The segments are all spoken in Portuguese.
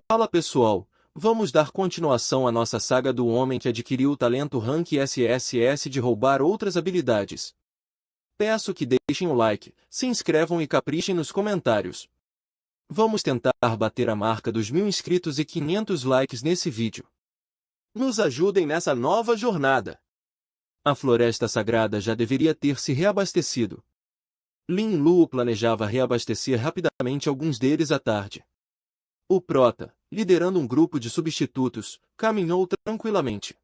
Fala pessoal, vamos dar continuação à nossa saga do homem que adquiriu o talento Rank SSS de roubar outras habilidades. Peço que deixem o like, se inscrevam e caprichem nos comentários. Vamos tentar bater a marca dos 1000 inscritos e 500 likes nesse vídeo. Nos ajudem nessa nova jornada. A floresta sagrada já deveria ter se reabastecido. Lin Luo planejava reabastecer rapidamente alguns deles à tarde. O prota, liderando um grupo de substitutos, caminhou tranquilamente.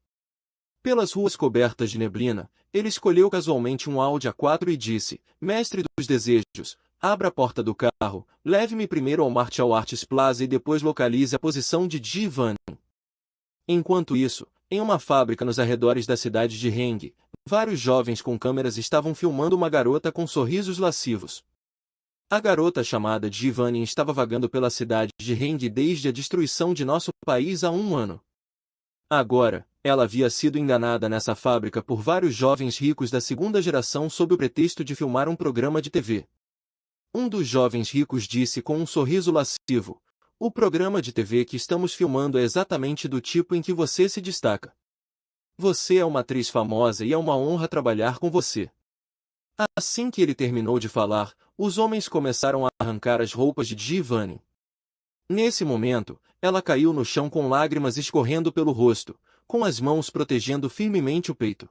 Pelas ruas cobertas de neblina, ele escolheu casualmente um Audi A4 e disse: Mestre dos desejos, abra a porta do carro, leve-me primeiro ao Martial Arts Plaza e depois localize a posição de Ji Van. Enquanto isso, em uma fábrica nos arredores da cidade de Heng, vários jovens com câmeras estavam filmando uma garota com sorrisos lascivos. A garota chamada Giovanni estava vagando pela cidade de Heng desde a destruição de nosso país há 1 ano. Agora, ela havia sido enganada nessa fábrica por vários jovens ricos da segunda geração sob o pretexto de filmar um programa de TV. Um dos jovens ricos disse com um sorriso lascivo: o programa de TV que estamos filmando é exatamente do tipo em que você se destaca. Você é uma atriz famosa e é uma honra trabalhar com você. Assim que ele terminou de falar, os homens começaram a arrancar as roupas de Giovanni. Nesse momento, ela caiu no chão com lágrimas escorrendo pelo rosto, com as mãos protegendo firmemente o peito.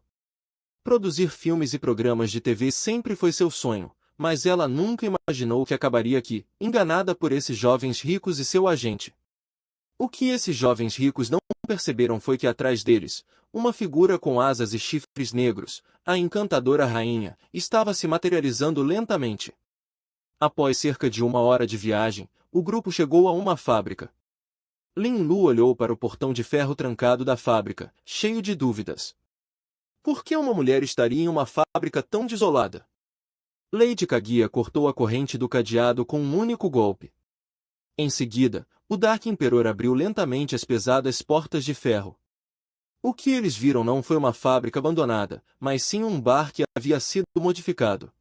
Produzir filmes e programas de TV sempre foi seu sonho, mas ela nunca imaginou que acabaria aqui, enganada por esses jovens ricos e seu agente. O que esses jovens ricos não perceberam foi que atrás deles, uma figura com asas e chifres negros, a encantadora rainha, estava se materializando lentamente. Após cerca de 1 hora de viagem, o grupo chegou a uma fábrica. Lin Lu olhou para o portão de ferro trancado da fábrica, cheio de dúvidas. Por que uma mulher estaria em uma fábrica tão desolada? Lady Kaguya cortou a corrente do cadeado com um único golpe. Em seguida, o Dark Emperor abriu lentamente as pesadas portas de ferro. O que eles viram não foi uma fábrica abandonada, mas sim um bar que havia sido modificado.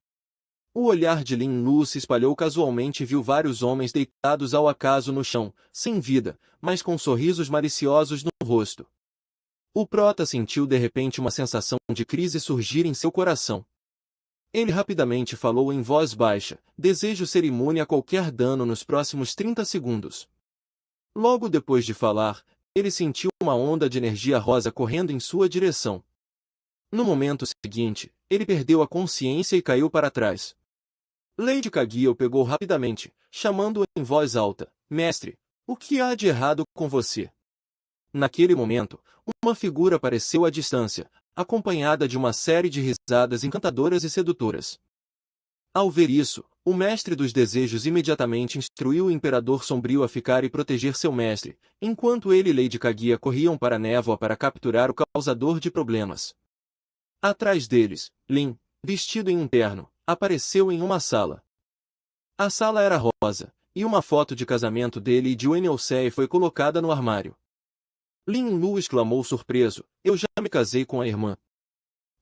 O olhar de Lin Lu se espalhou casualmente e viu vários homens deitados ao acaso no chão, sem vida, mas com sorrisos maliciosos no rosto. O prota sentiu de repente uma sensação de crise surgir em seu coração. Ele rapidamente falou em voz baixa: desejo ser imune a qualquer dano nos próximos 30 segundos. Logo depois de falar, ele sentiu uma onda de energia rosa correndo em sua direção. No momento seguinte, ele perdeu a consciência e caiu para trás. Lady Kaguya o pegou rapidamente, chamando-o em voz alta: Mestre, o que há de errado com você? Naquele momento, uma figura apareceu à distância, acompanhada de uma série de risadas encantadoras e sedutoras. Ao ver isso, o mestre dos desejos imediatamente instruiu o Imperador Sombrio a ficar e proteger seu mestre, enquanto ele e Lady Kaguya corriam para a névoa para capturar o causador de problemas. Atrás deles, Lin, vestido em um terno, apareceu em uma sala. A sala era rosa, e uma foto de casamento dele e de Wen Youcei foi colocada no armário. Lin Lu exclamou surpreso: eu já me casei com a irmã.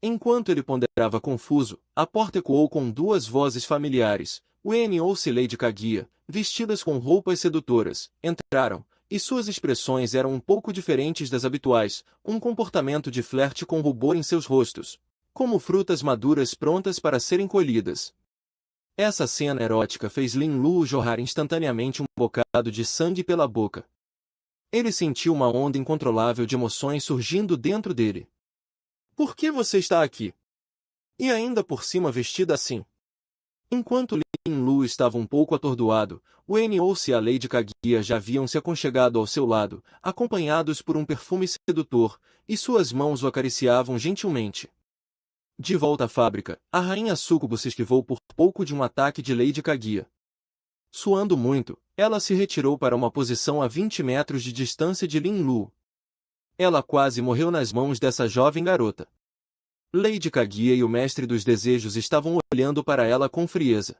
Enquanto ele ponderava confuso, a porta ecoou com 2 vozes familiares. Wen Youcei e Lady Kaguya, vestidas com roupas sedutoras, entraram, e suas expressões eram um pouco diferentes das habituais, um comportamento de flerte com rubor em seus rostos, como frutas maduras prontas para serem colhidas. Essa cena erótica fez Lin Lu jorrar instantaneamente um bocado de sangue pela boca. Ele sentiu uma onda incontrolável de emoções surgindo dentro dele. Por que você está aqui? E ainda por cima vestida assim? Enquanto Lin Lu estava um pouco atordoado, Wen Youcei e a Lady Kaguya já haviam se aconchegado ao seu lado, acompanhados por um perfume sedutor, e suas mãos o acariciavam gentilmente. De volta à fábrica, a rainha Sucubo se esquivou por pouco de um ataque de Lady Kaguya. Suando muito, ela se retirou para uma posição a 20 metros de distância de Lin Lu. Ela quase morreu nas mãos dessa jovem garota. Lady Kaguya e o Mestre dos Desejos estavam olhando para ela com frieza.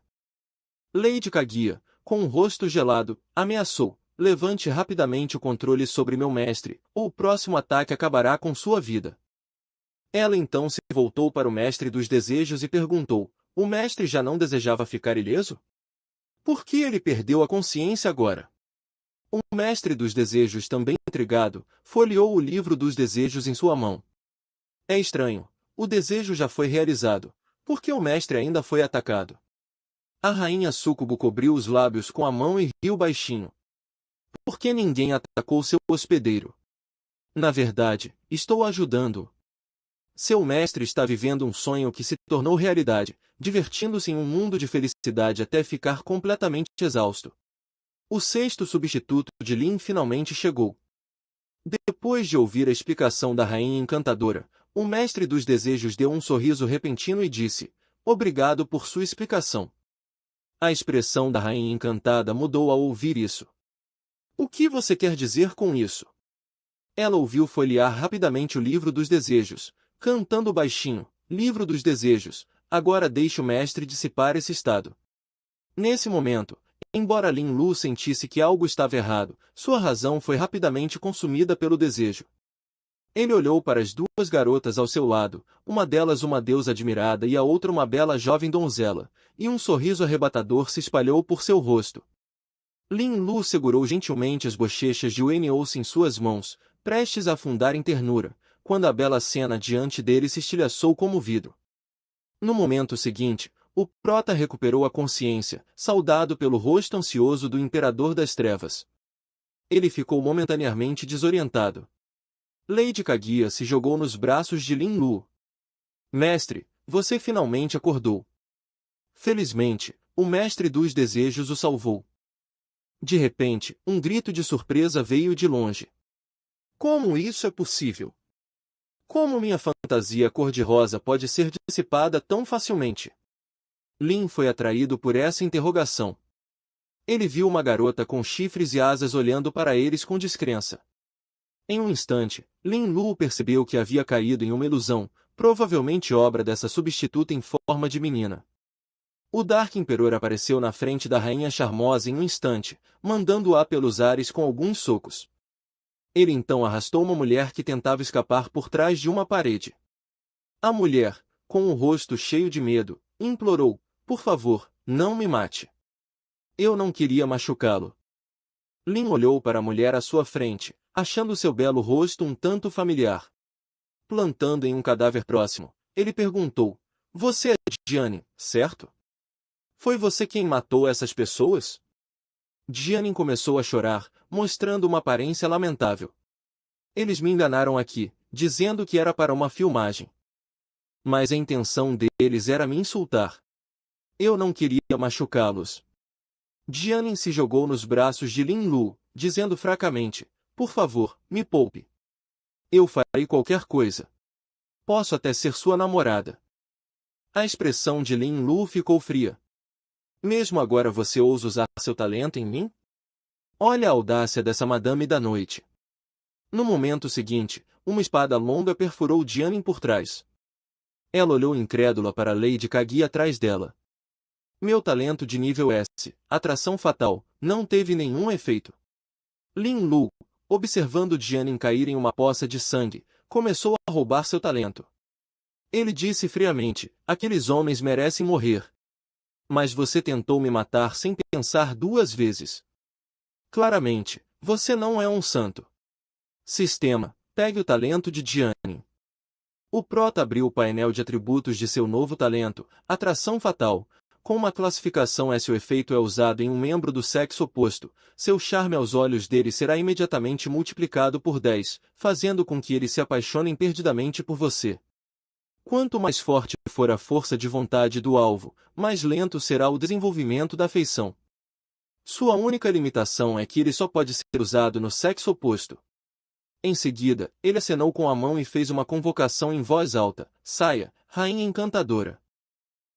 Lady Kaguya, com o rosto gelado, ameaçou: levante rapidamente o controle sobre meu mestre, ou o próximo ataque acabará com sua vida. Ela então se voltou para o Mestre dos Desejos e perguntou: o mestre já não desejava ficar ileso? Por que ele perdeu a consciência agora? O mestre dos desejos, também intrigado, folheou o livro dos desejos em sua mão. É estranho. O desejo já foi realizado. Por que o mestre ainda foi atacado? A rainha súcubo cobriu os lábios com a mão e riu baixinho. Por que ninguém atacou seu hospedeiro? Na verdade, estou ajudando-o. Seu mestre está vivendo um sonho que se tornou realidade, divertindo-se em um mundo de felicidade até ficar completamente exausto. O sexto substituto de Lin finalmente chegou. Depois de ouvir a explicação da rainha encantadora, o mestre dos desejos deu um sorriso repentino e disse: "Obrigado por sua explicação." A expressão da rainha encantada mudou ao ouvir isso. "O que você quer dizer com isso?" Ela ouviu folhear rapidamente o livro dos desejos, cantando baixinho: "Livro dos desejos, agora deixe o mestre dissipar esse estado." Nesse momento, embora Lin Lu sentisse que algo estava errado, sua razão foi rapidamente consumida pelo desejo. Ele olhou para as duas garotas ao seu lado, uma delas uma deusa admirada e a outra uma bela jovem donzela, e um sorriso arrebatador se espalhou por seu rosto. Lin Lu segurou gentilmente as bochechas de Wen Ouce em suas mãos, prestes a afundar em ternura, quando a bela cena diante dele se estilhaçou como vidro. No momento seguinte, o prota recuperou a consciência, saudado pelo rosto ansioso do Imperador das Trevas. Ele ficou momentaneamente desorientado. Lady Kaguya se jogou nos braços de Lin Lu. "Mestre, você finalmente acordou." Felizmente, o mestre dos desejos o salvou. De repente, um grito de surpresa veio de longe. "Como isso é possível? Como minha fantasia cor-de-rosa pode ser dissipada tão facilmente?" Lin foi atraído por essa interrogação. Ele viu uma garota com chifres e asas olhando para eles com descrença. Em um instante, Lin Lu percebeu que havia caído em uma ilusão, provavelmente obra dessa substituta em forma de menina. O Dark Emperor apareceu na frente da rainha charmosa em um instante, mandando-a pelos ares com alguns socos. Ele então arrastou uma mulher que tentava escapar por trás de uma parede. A mulher, com o rosto cheio de medo, implorou: "Por favor, não me mate. Eu não queria machucá-lo." Lin olhou para a mulher à sua frente, achando seu belo rosto um tanto familiar. Plantando em um cadáver próximo, ele perguntou: "Você é Jianin, certo? Foi você quem matou essas pessoas?" Jianin começou a chorar, mostrando uma aparência lamentável. "Eles me enganaram aqui, dizendo que era para uma filmagem. Mas a intenção deles era me insultar. Eu não queria machucá-los." Jianin se jogou nos braços de Lin Lu, dizendo fracamente: "Por favor, me poupe. Eu farei qualquer coisa. Posso até ser sua namorada." A expressão de Lin Lu ficou fria. "Mesmo agora você ousa usar seu talento em mim? Olha a audácia dessa madame da noite." No momento seguinte, uma espada longa perfurou Jianin por trás. Ela olhou incrédula para Lady Kaguya atrás dela. "Meu talento de nível S, atração fatal, não teve nenhum efeito." Lin Lu, observando Jianin cair em uma poça de sangue, começou a roubar seu talento. Ele disse friamente: "Aqueles homens merecem morrer. Mas você tentou me matar sem pensar duas vezes. Claramente, você não é um santo." Sistema: pegue o talento de Jianin. O prota abriu o painel de atributos de seu novo talento, atração fatal. Com uma classificação S, o efeito é usado em um membro do sexo oposto. Seu charme aos olhos dele será imediatamente multiplicado por 10, fazendo com que eles se apaixonem perdidamente por você. Quanto mais forte for a força de vontade do alvo, mais lento será o desenvolvimento da afeição. Sua única limitação é que ele só pode ser usado no sexo oposto. Em seguida, ele acenou com a mão e fez uma convocação em voz alta: "Saia, rainha encantadora."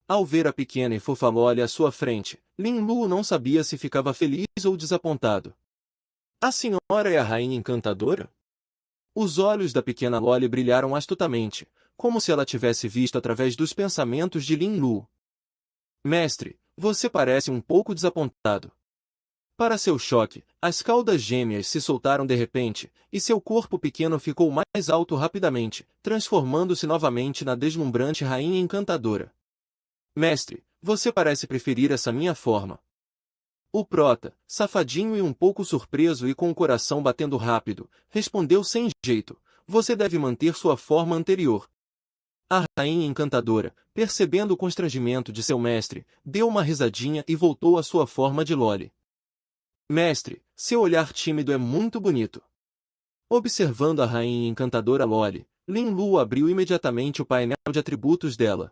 Ao ver a pequena e fofa Loli à sua frente, Lin Lu não sabia se ficava feliz ou desapontado. "A senhora é a rainha encantadora?" Os olhos da pequena Loli brilharam astutamente, como se ela tivesse visto através dos pensamentos de Lin Lu. "Mestre, você parece um pouco desapontado." Para seu choque, as caudas gêmeas se soltaram de repente, e seu corpo pequeno ficou mais alto rapidamente, transformando-se novamente na deslumbrante rainha encantadora. "Mestre, você parece preferir essa minha forma." O prota, safadinho e um pouco surpreso e com o coração batendo rápido, respondeu sem jeito: você deve manter sua forma anterior. A rainha encantadora, percebendo o constrangimento de seu mestre, deu uma risadinha e voltou à sua forma de Loli. Mestre, seu olhar tímido é muito bonito. Observando a rainha encantadora Loli, Lin Lu abriu imediatamente o painel de atributos dela.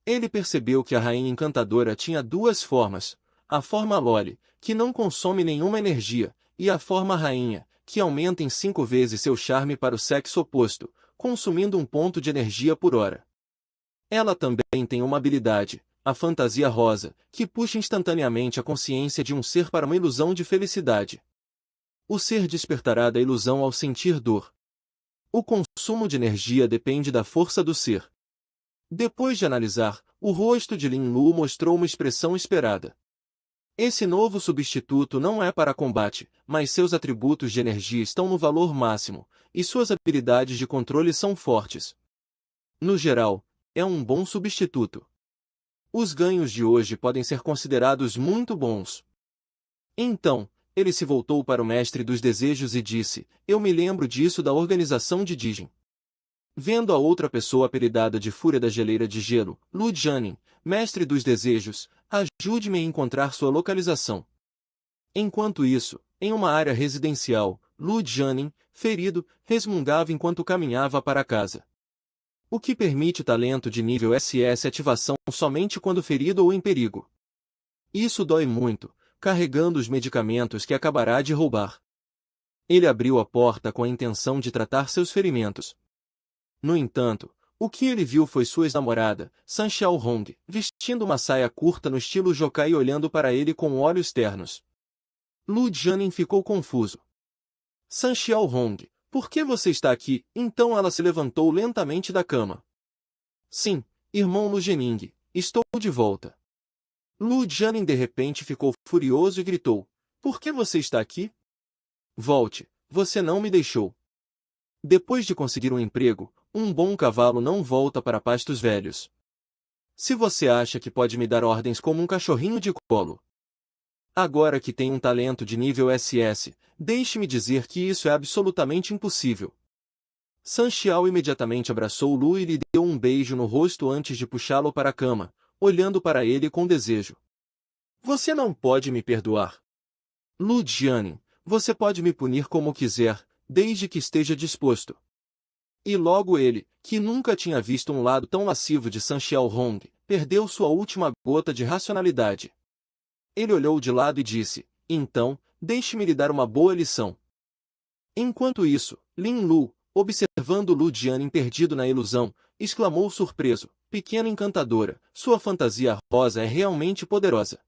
Ele percebeu que a rainha encantadora tinha duas formas: a forma Loli, que não consome nenhuma energia, e a forma rainha, que aumenta em 5 vezes seu charme para o sexo oposto, consumindo 1 ponto de energia por hora. Ela também tem uma habilidade, a fantasia rosa, que puxa instantaneamente a consciência de um ser para uma ilusão de felicidade. O ser despertará da ilusão ao sentir dor. O consumo de energia depende da força do ser. Depois de analisar, o rosto de Lin Lu mostrou uma expressão esperada. Esse novo substituto não é para combate, mas seus atributos de energia estão no valor máximo, e suas habilidades de controle são fortes. No geral, é um bom substituto. Os ganhos de hoje podem ser considerados muito bons. Então, ele se voltou para o mestre dos desejos e disse: eu me lembro disso da organização de Dijin. Vendo a outra pessoa apelidada de Fúria da Geleira de Gelo, Lu Jianin, mestre dos desejos, ajude-me a encontrar sua localização. Enquanto isso, em uma área residencial, Lu Jianin, ferido, resmungava enquanto caminhava para casa. O que permite talento de nível SS ativação somente quando ferido ou em perigo. Isso dói muito, carregando os medicamentos que acabará de roubar. Ele abriu a porta com a intenção de tratar seus ferimentos. No entanto, o que ele viu foi sua ex-namorada, San Xiaohong, vestindo uma saia curta no estilo yokai e olhando para ele com olhos ternos. Lu Jianin ficou confuso. San Xiaohong, por que você está aqui? Então ela se levantou lentamente da cama. Sim, irmão Lu Jianing, estou de volta. Lu Jianin de repente ficou furioso e gritou: por que você está aqui? Volte, você não me deixou. Depois de conseguir um emprego, um bom cavalo não volta para pastos velhos. Se você acha que pode me dar ordens como um cachorrinho de colo. Agora que tem um talento de nível SS, deixe-me dizer que isso é absolutamente impossível. San Xiao imediatamente abraçou Lu e lhe deu um beijo no rosto antes de puxá-lo para a cama, olhando para ele com desejo. Você não pode me perdoar. Lu Jianin, você pode me punir como quiser, desde que esteja disposto. E logo ele, que nunca tinha visto um lado tão lascivo de San Xiaohong, perdeu sua última gota de racionalidade. Ele olhou de lado e disse: então, deixe-me lhe dar uma boa lição. Enquanto isso, Lin Lu, observando Lu Jianin perdido na ilusão, exclamou surpreso: pequena encantadora, sua fantasia rosa é realmente poderosa.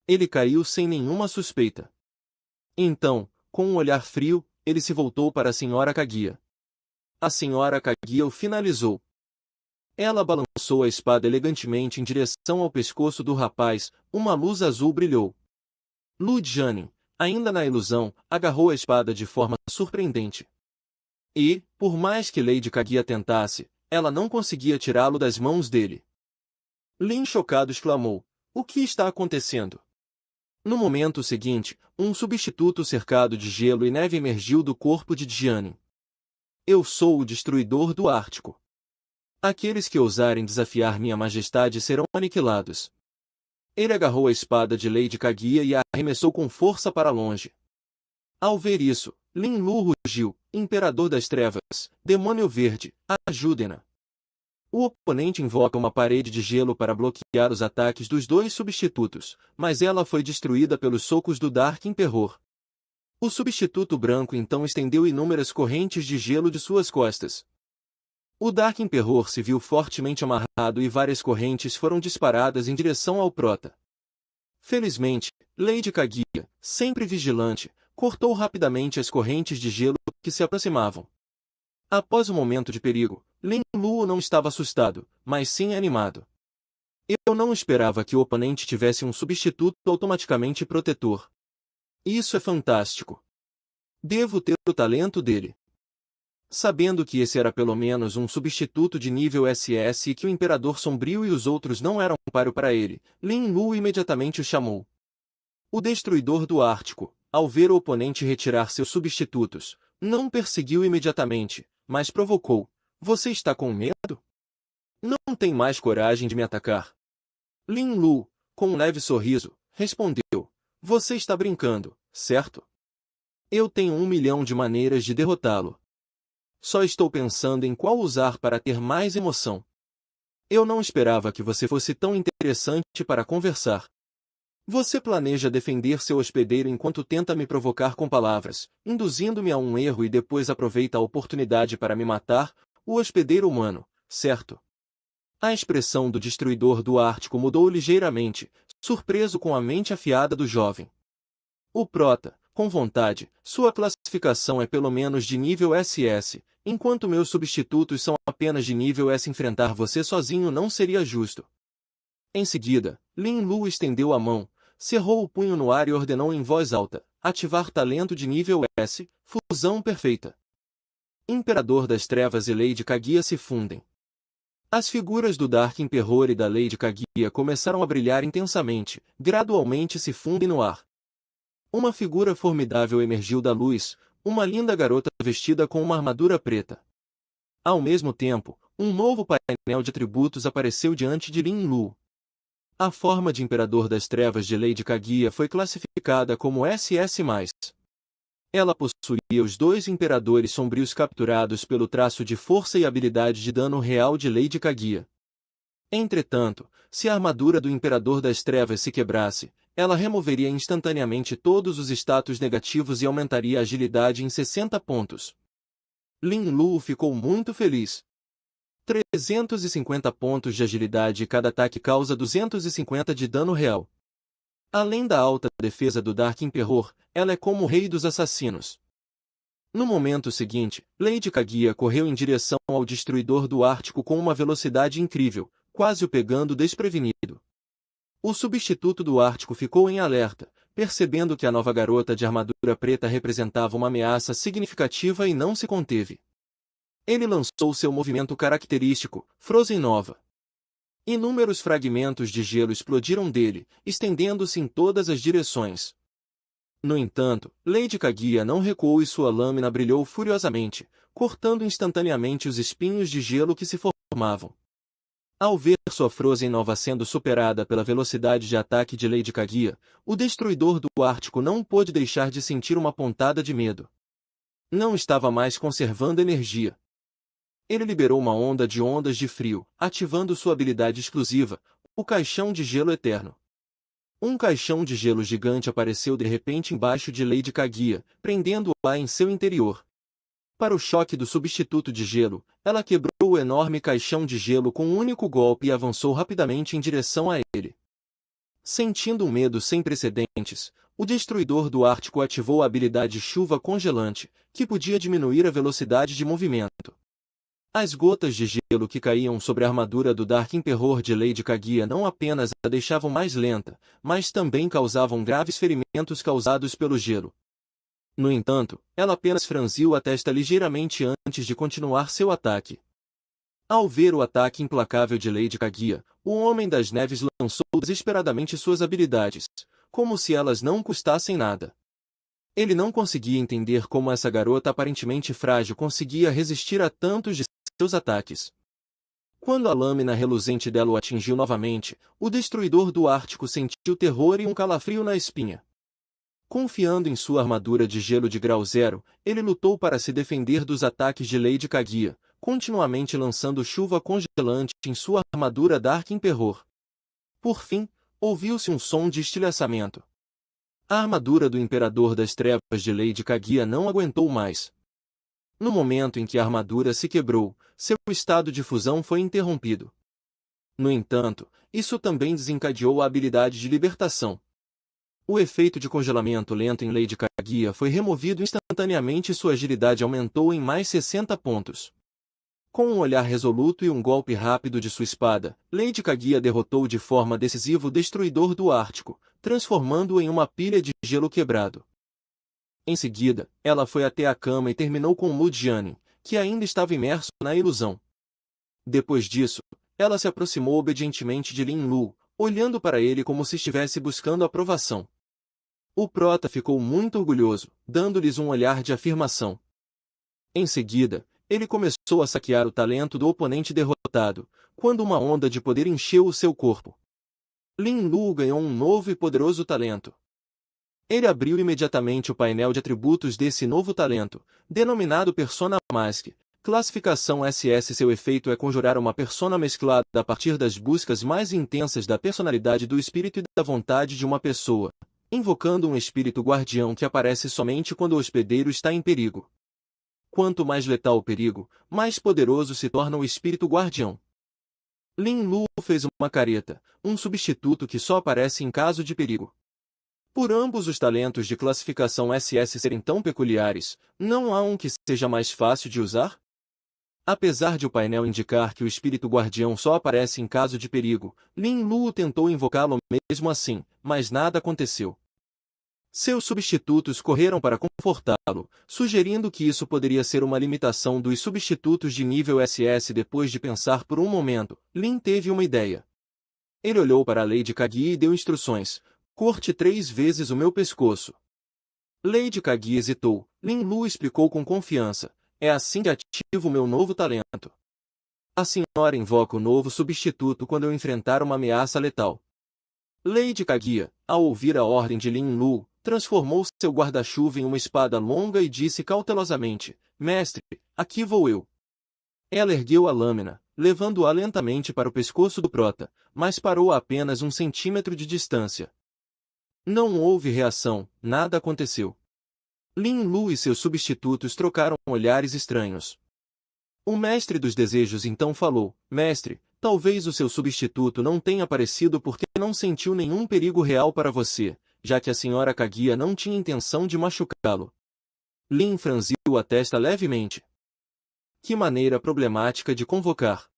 Ele caiu sem nenhuma suspeita. Então, com um olhar frio, ele se voltou para a senhora Kaguya. A senhora Kaguya o finalizou. Ela balançou a espada elegantemente em direção ao pescoço do rapaz, uma luz azul brilhou. Lu Jianin, ainda na ilusão, agarrou a espada de forma surpreendente. E, por mais que Lady Kaguya tentasse, ela não conseguia tirá-lo das mãos dele. Lin chocado exclamou: o que está acontecendo? No momento seguinte, um substituto cercado de gelo e neve emergiu do corpo de Jianin. Eu sou o destruidor do Ártico. Aqueles que ousarem desafiar minha majestade serão aniquilados. Ele agarrou a espada de Lady Kaguya e a arremessou com força para longe. Ao ver isso, Lin Lu rugiu: Imperador das Trevas, Demônio Verde, ajudem-na. O oponente invoca uma parede de gelo para bloquear os ataques dos dois substitutos, mas ela foi destruída pelos socos do Dark Emperor. O substituto branco então estendeu inúmeras correntes de gelo de suas costas. O Dark Emperor se viu fortemente amarrado e várias correntes foram disparadas em direção ao prota. Felizmente, Lady Kaguya, sempre vigilante, cortou rapidamente as correntes de gelo que se aproximavam. Após o momento de perigo, Lin Lu não estava assustado, mas sim animado. Eu não esperava que o oponente tivesse um substituto automaticamente protetor. Isso é fantástico. Devo ter o talento dele. Sabendo que esse era pelo menos um substituto de nível SS e que o Imperador Sombrio e os outros não eram páreo para ele, Lin Lu imediatamente o chamou. O destruidor do Ártico, ao ver o oponente retirar seus substitutos, não perseguiu imediatamente, mas provocou. Você está com medo? Não tem mais coragem de me atacar? Lin Lu, com um leve sorriso, respondeu. Você está brincando, certo? Eu tenho 1 milhão de maneiras de derrotá-lo. Só estou pensando em qual usar para ter mais emoção. Eu não esperava que você fosse tão interessante para conversar. Você planeja defender seu hospedeiro enquanto tenta me provocar com palavras, induzindo-me a um erro e depois aproveita a oportunidade para me matar, o hospedeiro humano, certo? A expressão do destruidor do Ártico mudou ligeiramente, surpreso com a mente afiada do jovem. O Prota, com vontade, sua classificação é pelo menos de nível SS, enquanto meus substitutos são apenas de nível S. Enfrentar você sozinho não seria justo. Em seguida, Lin Lu estendeu a mão, cerrou o punho no ar e ordenou em voz alta, ativar talento de nível S, fusão perfeita. Imperador das Trevas e Lady Kaguya se fundem. As figuras do Dark Emperor e da Lady Kaguya começaram a brilhar intensamente, gradualmente se fundem no ar. Uma figura formidável emergiu da luz, uma linda garota vestida com uma armadura preta. Ao mesmo tempo, um novo painel de atributos apareceu diante de Lin Lu. A forma de Imperador das Trevas de Lady Kaguya foi classificada como SS+. Ela possuía os 2 Imperadores Sombrios capturados pelo traço de força e habilidade de dano real de Lady Kaguya. Entretanto, se a armadura do Imperador das Trevas se quebrasse, ela removeria instantaneamente todos os status negativos e aumentaria a agilidade em 60 pontos. Lin Lu ficou muito feliz. 350 pontos de agilidade e cada ataque causa 250 de dano real. Além da alta defesa do Dark Emperor, ela é como o rei dos assassinos. No momento seguinte, Lady Kaguya correu em direção ao destruidor do Ártico com uma velocidade incrível, quase o pegando desprevenido. O substituto do Ártico ficou em alerta, percebendo que a nova garota de armadura preta representava uma ameaça significativa e não se conteve. Ele lançou seu movimento característico, Frozen Nova. Inúmeros fragmentos de gelo explodiram dele, estendendo-se em todas as direções. No entanto, Lady Kaguya não recuou e sua lâmina brilhou furiosamente, cortando instantaneamente os espinhos de gelo que se formavam. Ao ver sua Frozen Nova sendo superada pela velocidade de ataque de Lady Kaguya, o destruidor do Ártico não pôde deixar de sentir uma pontada de medo. Não estava mais conservando energia. Ele liberou uma onda de ondas de frio, ativando sua habilidade exclusiva, o Caixão de Gelo Eterno. Um caixão de gelo gigante apareceu de repente embaixo de Lady Kaguya, prendendo-a em seu interior. Para o choque do substituto de gelo, ela quebrou o enorme caixão de gelo com um único golpe e avançou rapidamente em direção a ele. Sentindo um medo sem precedentes, o destruidor do Ártico ativou a habilidade Chuva Congelante, que podia diminuir a velocidade de movimento. As gotas de gelo que caíam sobre a armadura do Dark Emperor de Lady Kaguya não apenas a deixavam mais lenta, mas também causavam graves ferimentos causados pelo gelo. No entanto, ela apenas franziu a testa ligeiramente antes de continuar seu ataque. Ao ver o ataque implacável de Lady Kaguya, o Homem das Neves lançou desesperadamente suas habilidades, como se elas não custassem nada. Ele não conseguia entender como essa garota aparentemente frágil conseguia resistir a tantos de seus ataques. Quando a lâmina reluzente dela o atingiu novamente, o destruidor do Ártico sentiu terror e um calafrio na espinha. Confiando em sua armadura de gelo de grau 0, ele lutou para se defender dos ataques de Lady Kaguya, continuamente lançando chuva congelante em sua armadura Dark Emperor. Por fim, ouviu-se um som de estilhaçamento. A armadura do Imperador das Trevas de Lady Kaguya não aguentou mais. No momento em que a armadura se quebrou, seu estado de fusão foi interrompido. No entanto, isso também desencadeou a habilidade de libertação. O efeito de congelamento lento em Lady Kaguya foi removido instantaneamente e sua agilidade aumentou em mais 60 pontos. Com um olhar resoluto e um golpe rápido de sua espada, Lady Kaguya derrotou de forma decisiva o destruidor do Ártico, transformando-o em uma pilha de gelo quebrado. Em seguida, ela foi até a cama e terminou com Mudjane, que ainda estava imerso na ilusão. Depois disso, ela se aproximou obedientemente de Lin Lu, olhando para ele como se estivesse buscando aprovação. O prota ficou muito orgulhoso, dando-lhes um olhar de afirmação. Em seguida, ele começou a saquear o talento do oponente derrotado, quando uma onda de poder encheu o seu corpo. Lin Lu ganhou um novo e poderoso talento. Ele abriu imediatamente o painel de atributos desse novo talento, denominado Persona Mask. Classificação SS. Seu efeito é conjurar uma persona mesclada a partir das buscas mais intensas da personalidade do espírito e da vontade de uma pessoa, invocando um espírito guardião que aparece somente quando o hospedeiro está em perigo. Quanto mais letal o perigo, mais poderoso se torna o espírito guardião. Lin Lu fez uma careta, um substituto que só aparece em caso de perigo. Por ambos os talentos de classificação SS serem tão peculiares, não há um que seja mais fácil de usar? Apesar de o painel indicar que o espírito guardião só aparece em caso de perigo, Lin Lu tentou invocá-lo mesmo assim, mas nada aconteceu. Seus substitutos correram para confortá-lo, sugerindo que isso poderia ser uma limitação dos substitutos de nível SS. Depois de pensar por um momento, Lin teve uma ideia. Ele olhou para Lady Kagi e deu instruções: corte 3 vezes o meu pescoço. Lady Kagi hesitou. Lin Lu explicou com confiança: é assim que ativo o meu novo talento. A senhora invoca o novo substituto quando eu enfrentar uma ameaça letal. Lady Kagi, ao ouvir a ordem de Lin Lu, transformou seu guarda-chuva em uma espada longa e disse cautelosamente: mestre, aqui vou eu. Ela ergueu a lâmina, levando-a lentamente para o pescoço do prota, mas parou a apenas 1 centímetro de distância. Não houve reação, nada aconteceu. Lin Lu e seus substitutos trocaram olhares estranhos. O mestre dos desejos então falou: mestre, talvez o seu substituto não tenha aparecido porque não sentiu nenhum perigo real para você, já que a senhora Kaguya não tinha intenção de machucá-lo. Lin franziu a testa levemente. Que maneira problemática de convocar.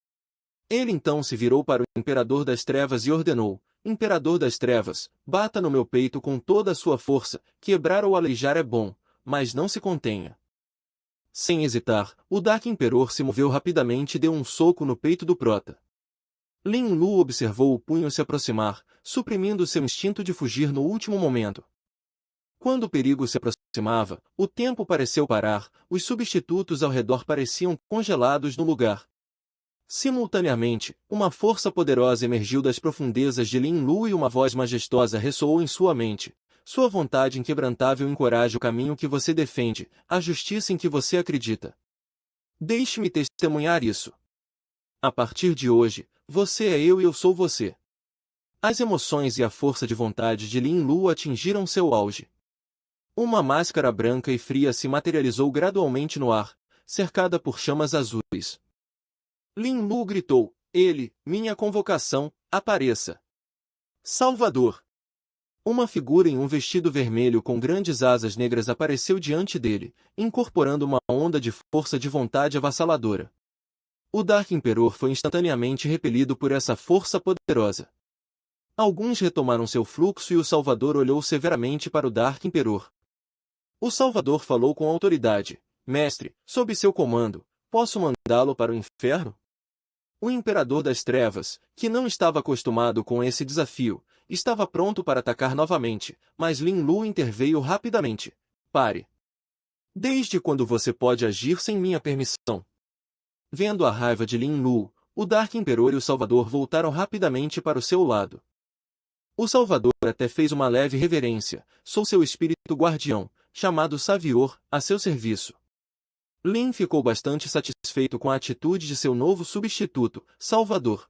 Ele então se virou para o Imperador das Trevas e ordenou: Imperador das Trevas, bata no meu peito com toda a sua força, quebrar ou aleijar é bom, mas não se contenha. Sem hesitar, o Dark Emperor se moveu rapidamente e deu um soco no peito do prota. Lin Lu observou o punho se aproximar, suprimindo seu instinto de fugir no último momento. Quando o perigo se aproximava, o tempo pareceu parar, os substitutos ao redor pareciam congelados no lugar. Simultaneamente, uma força poderosa emergiu das profundezas de Lin Lu e uma voz majestosa ressoou em sua mente: sua vontade inquebrantável encoraja o caminho que você defende, a justiça em que você acredita. Deixe-me testemunhar isso. A partir de hoje, você é eu e eu sou você. As emoções e a força de vontade de Lin Lu atingiram seu auge. Uma máscara branca e fria se materializou gradualmente no ar, cercada por chamas azuis. Lin Lu gritou: ele, minha convocação, apareça. Salvador! Uma figura em um vestido vermelho com grandes asas negras apareceu diante dele, incorporando uma onda de força de vontade avassaladora. O Dark Emperor foi instantaneamente repelido por essa força poderosa. Alguns retomaram seu fluxo e o Salvador olhou severamente para o Dark Emperor. O Salvador falou com autoridade: mestre, sob seu comando, posso mandá-lo para o inferno? O Imperador das Trevas, que não estava acostumado com esse desafio, estava pronto para atacar novamente, mas Lin Lu interveio rapidamente: pare. Desde quando você pode agir sem minha permissão? Vendo a raiva de Lin Lu, o Dark Emperor e o Salvador voltaram rapidamente para o seu lado. O Salvador até fez uma leve reverência: sou seu espírito guardião, chamado Savior, a seu serviço. Lin ficou bastante satisfeito com a atitude de seu novo substituto, Salvador.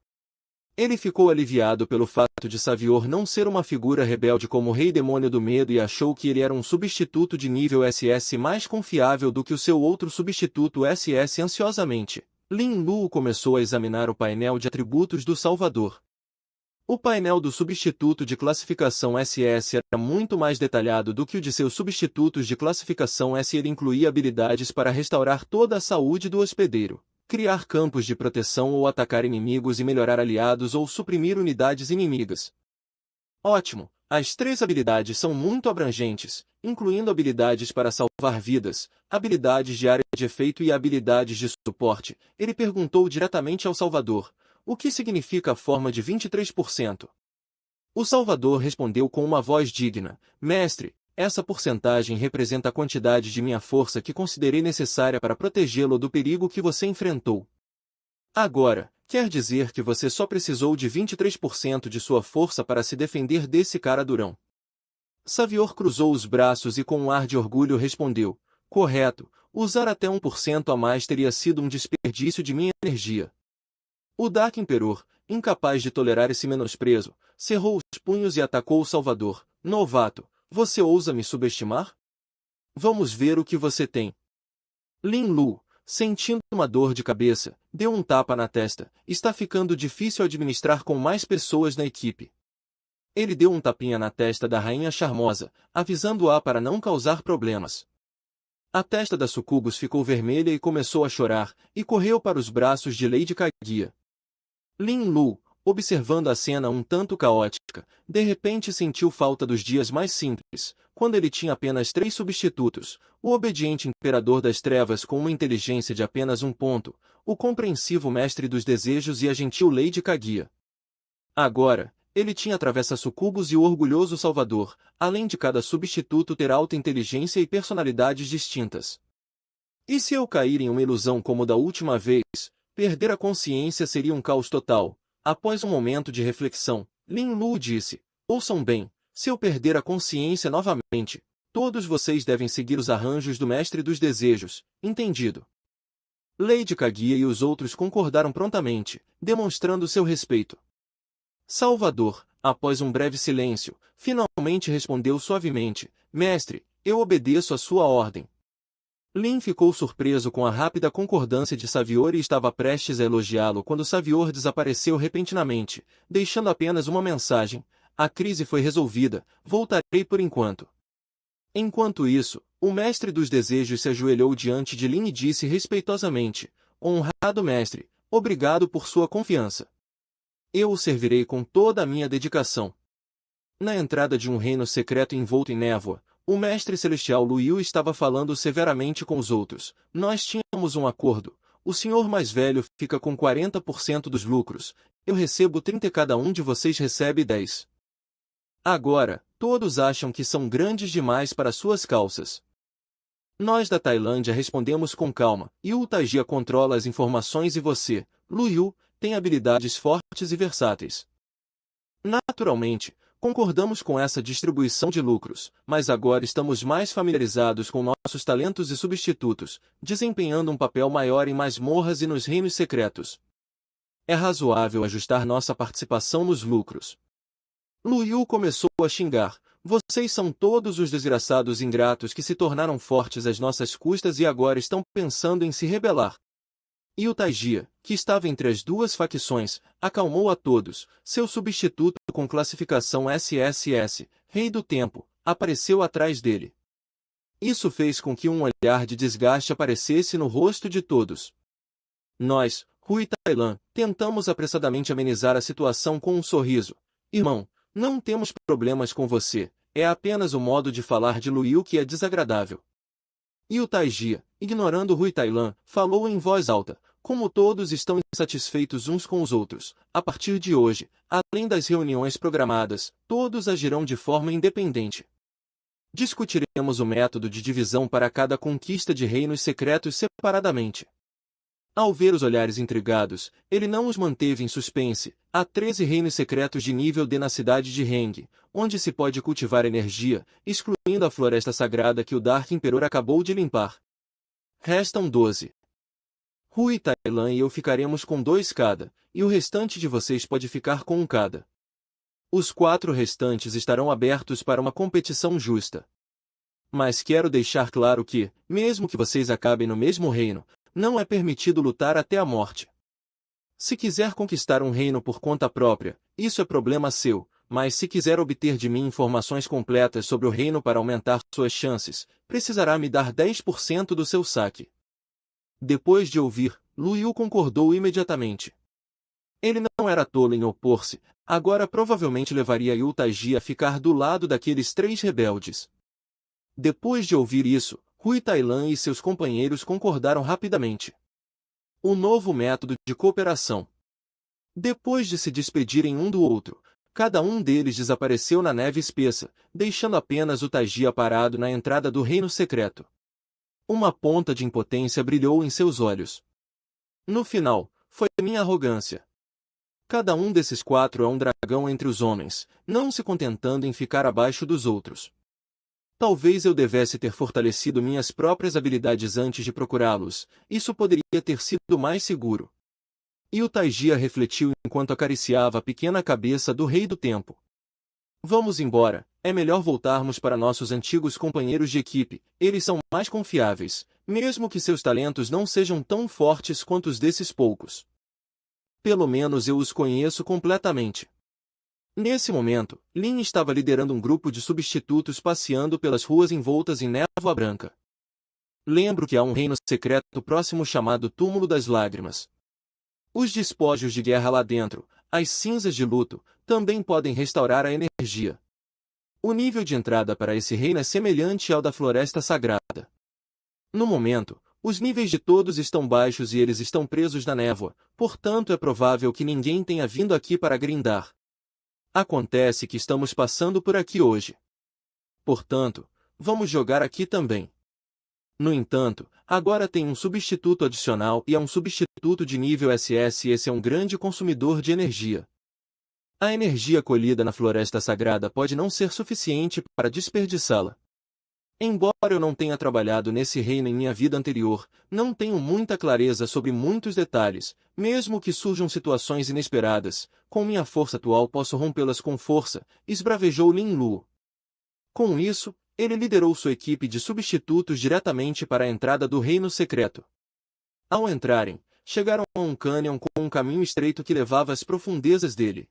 Ele ficou aliviado pelo fato de Savior não ser uma figura rebelde como o Rei Demônio do Medo e achou que ele era um substituto de nível SS mais confiável do que o seu outro substituto SS. Ansiosamente, Lin Lu começou a examinar o painel de atributos do Salvador. O painel do substituto de classificação SS era muito mais detalhado do que o de seus substitutos de classificação S. Ele incluía habilidades para restaurar toda a saúde do hospedeiro, criar campos de proteção ou atacar inimigos e melhorar aliados ou suprimir unidades inimigas. Ótimo! As 3 habilidades são muito abrangentes, incluindo habilidades para salvar vidas, habilidades de área de efeito e habilidades de suporte. Ele perguntou diretamente ao Salvador: o que significa a forma de 23%? O Salvador respondeu com uma voz digna: Mestre, essa porcentagem representa a quantidade de minha força que considerei necessária para protegê-lo do perigo que você enfrentou. Agora, quer dizer que você só precisou de 23% de sua força para se defender desse cara durão. Savior cruzou os braços e com um ar de orgulho respondeu: correto, usar até 1% a mais teria sido um desperdício de minha energia. O Dark Emperor, incapaz de tolerar esse menosprezo, cerrou os punhos e atacou o Salvador. Novato, você ousa me subestimar? Vamos ver o que você tem. Lin Lu, sentindo uma dor de cabeça, deu um tapa na testa. Está ficando difícil administrar com mais pessoas na equipe. Ele deu um tapinha na testa da rainha charmosa, avisando-a para não causar problemas. A testa da Sucubus ficou vermelha e começou a chorar, e correu para os braços de Lady Kaguya. Lin Lu, observando a cena um tanto caótica, de repente sentiu falta dos dias mais simples, quando ele tinha apenas 3 substitutos, o obediente Imperador das Trevas com uma inteligência de apenas 1 ponto, o compreensivo Mestre dos Desejos e a gentil Lady Kaguya. Agora, ele tinha a Travessa Sucubus e o orgulhoso Salvador, além de cada substituto ter alta inteligência e personalidades distintas. E se eu cair em uma ilusão como da última vez, perder a consciência seria um caos total. Após um momento de reflexão, Lin Lu disse: ouçam bem, se eu perder a consciência novamente, todos vocês devem seguir os arranjos do Mestre dos Desejos, entendido? Lady Kaguya e os outros concordaram prontamente, demonstrando seu respeito. Salvador, após um breve silêncio, finalmente respondeu suavemente: Mestre, eu obedeço a sua ordem. Lin ficou surpreso com a rápida concordância de Savior e estava prestes a elogiá-lo quando Savior desapareceu repentinamente, deixando apenas uma mensagem: a crise foi resolvida, voltarei por enquanto. Enquanto isso, o Mestre dos Desejos se ajoelhou diante de Lin e disse respeitosamente: honrado mestre, obrigado por sua confiança. Eu o servirei com toda a minha dedicação. Na entrada de um reino secreto envolto em névoa, o mestre celestial Lu Yu estava falando severamente com os outros. Nós tínhamos um acordo. O senhor mais velho fica com 40% dos lucros. Eu recebo 30 e cada um de vocês recebe 10. Agora, todos acham que são grandes demais para suas calças. Nós da Tailândia respondemos com calma. Yu Taijia controla as informações e você, Lu Yu, tem habilidades fortes e versáteis. Naturalmente, concordamos com essa distribuição de lucros, mas agora estamos mais familiarizados com nossos talentos e substitutos, desempenhando um papel maior em masmorras e nos reinos secretos. É razoável ajustar nossa participação nos lucros. Lu Yu começou a xingar: vocês são todos os desgraçados ingratos que se tornaram fortes às nossas custas e agora estão pensando em se rebelar. E o Taijia, que estava entre as duas facções, acalmou a todos. Seu substituto com classificação SSS, Rei do Tempo, apareceu atrás dele. Isso fez com que um olhar de desgaste aparecesse no rosto de todos. Nós, Rui Tailan, tentamos apressadamente amenizar a situação com um sorriso. Irmão, não temos problemas com você, é apenas o modo de falar de Lu Yu que é desagradável. E o Taijia, ignorando Rui Tailan, falou em voz alta: como todos estão insatisfeitos uns com os outros, a partir de hoje, além das reuniões programadas, todos agirão de forma independente. Discutiremos o método de divisão para cada conquista de reinos secretos separadamente. Ao ver os olhares intrigados, ele não os manteve em suspense. Há 13 reinos secretos de nível D na cidade de Heng, onde se pode cultivar energia, excluindo a floresta sagrada que o Dark Emperor acabou de limpar. Restam 12. Rui Tailan e eu ficaremos com 2 cada, e o restante de vocês pode ficar com 1 cada. Os 4 restantes estarão abertos para uma competição justa. Mas quero deixar claro que, mesmo que vocês acabem no mesmo reino, não é permitido lutar até a morte. Se quiser conquistar um reino por conta própria, isso é problema seu, mas se quiser obter de mim informações completas sobre o reino para aumentar suas chances, precisará me dar 10% do seu saque. Depois de ouvir, Lu Yu concordou imediatamente. Ele não era tolo em opor-se, agora provavelmente levaria Yu Taiji a ficar do lado daqueles 3 rebeldes. Depois de ouvir isso, Rui Tailan e seus companheiros concordaram rapidamente. O novo método de cooperação. Depois de se despedirem um do outro, Cada um deles desapareceu na neve espessa, deixando apenas o Taigia parado na entrada do reino secreto. Uma ponta de impotência brilhou em seus olhos. No final, foi minha arrogância. Cada um desses 4 é um dragão entre os homens, não se contentando em ficar abaixo dos outros. Talvez eu devesse ter fortalecido minhas próprias habilidades antes de procurá-los, isso poderia ter sido mais seguro. E o Taigia refletiu enquanto acariciava a pequena cabeça do Rei do Tempo. Vamos embora, é melhor voltarmos para nossos antigos companheiros de equipe, eles são mais confiáveis, mesmo que seus talentos não sejam tão fortes quanto os desses poucos. Pelo menos eu os conheço completamente. Nesse momento, Lin estava liderando um grupo de substitutos passeando pelas ruas envoltas em névoa branca. Lembro que há um reino secreto próximo chamado Túmulo das Lágrimas. Os despojos de guerra lá dentro, as cinzas de luto, também podem restaurar a energia. O nível de entrada para esse reino é semelhante ao da Floresta Sagrada. No momento, os níveis de todos estão baixos e eles estão presos na névoa, portanto é provável que ninguém tenha vindo aqui para grindar. Acontece que estamos passando por aqui hoje. Portanto, vamos jogar aqui também. No entanto, agora tem um substituto adicional e é um substituto de nível SS e esse é um grande consumidor de energia. A energia colhida na Floresta Sagrada pode não ser suficiente para desperdiçá-la. Embora eu não tenha trabalhado nesse reino em minha vida anterior, não tenho muita clareza sobre muitos detalhes, mesmo que surjam situações inesperadas, com minha força atual posso rompê-las com força, esbravejou Lin Lu. Com isso, ele liderou sua equipe de substitutos diretamente para a entrada do reino secreto. Ao entrarem, chegaram a um cânion com um caminho estreito que levava às profundezas dele.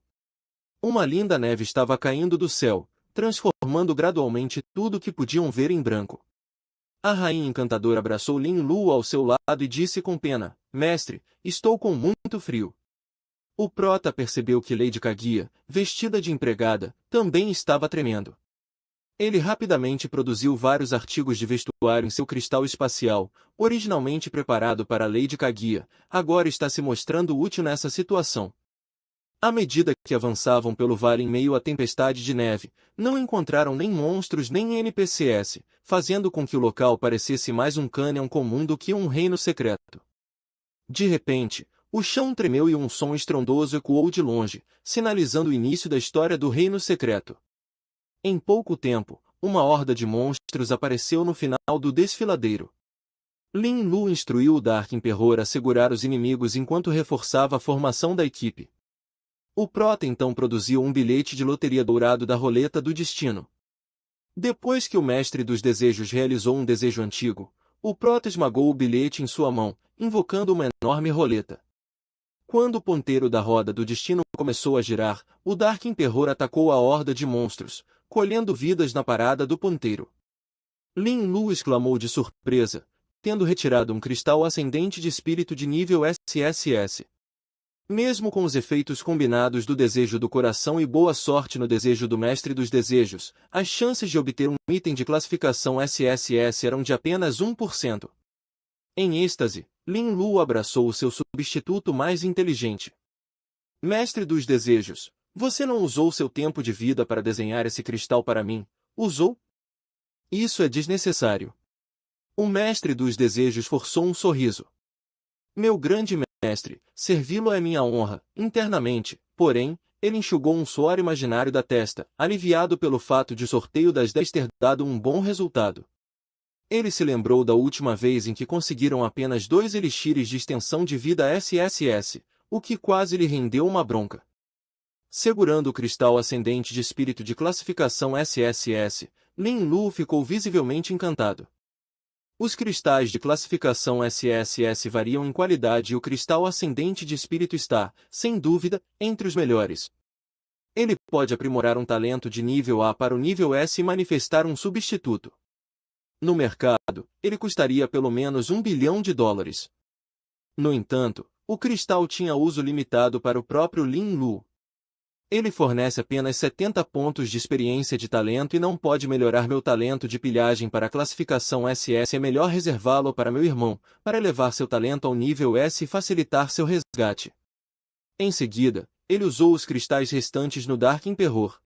Uma linda neve estava caindo do céu, transformando gradualmente tudo que podiam ver em branco. A rainha encantadora abraçou Lin Lu ao seu lado e disse com pena, mestre, estou com muito frio. O prota percebeu que Lady Kaguya, vestida de empregada, também estava tremendo. Ele rapidamente produziu vários artigos de vestuário em seu cristal espacial, originalmente preparado para Lady Kaguya, agora está se mostrando útil nessa situação. À medida que avançavam pelo vale em meio à tempestade de neve, não encontraram nem monstros nem NPCs, fazendo com que o local parecesse mais um cânion comum do que um reino secreto. De repente, o chão tremeu e um som estrondoso ecoou de longe, sinalizando o início da história do reino secreto. Em pouco tempo, uma horda de monstros apareceu no final do desfiladeiro. Lin Lu instruiu o Dark Emperor a segurar os inimigos enquanto reforçava a formação da equipe. O prota então produziu um bilhete de loteria dourado da roleta do destino. Depois que o mestre dos desejos realizou um desejo antigo, o prota esmagou o bilhete em sua mão, invocando uma enorme roleta. Quando o ponteiro da roda do destino começou a girar, o Dark Emperor atacou a horda de monstros, colhendo vidas na parada do ponteiro. Lin Lu exclamou de surpresa, tendo retirado um cristal ascendente de espírito de nível SSS. Mesmo com os efeitos combinados do desejo do coração e boa sorte no desejo do mestre dos desejos, as chances de obter um item de classificação SSS eram de apenas 1%. Em êxtase, Lin Lu abraçou o seu substituto mais inteligente. Mestre dos desejos, você não usou seu tempo de vida para desenhar esse cristal para mim, usou? Isso é desnecessário. O mestre dos desejos forçou um sorriso. Meu grande mestre, servi-lo é minha honra, internamente, porém, ele enxugou um suor imaginário da testa, aliviado pelo fato de o sorteio das 10 ter dado um bom resultado. Ele se lembrou da última vez em que conseguiram apenas 2 elixires de extensão de vida SSS, o que quase lhe rendeu uma bronca. Segurando o cristal ascendente de espírito de classificação SSS, Lin Lu ficou visivelmente encantado. Os cristais de classificação SSS variam em qualidade e o cristal ascendente de espírito está, sem dúvida, entre os melhores. Ele pode aprimorar um talento de nível A para o nível S e manifestar um substituto. No mercado, ele custaria pelo menos $1 bilhão. No entanto, o cristal tinha uso limitado para o próprio Lin Lu. Ele fornece apenas 70 pontos de experiência de talento e não pode melhorar meu talento de pilhagem para a classificação SS. É melhor reservá-lo para meu irmão, para elevar seu talento ao nível S e facilitar seu resgate. Em seguida, ele usou os cristais restantes no Dark Emperor.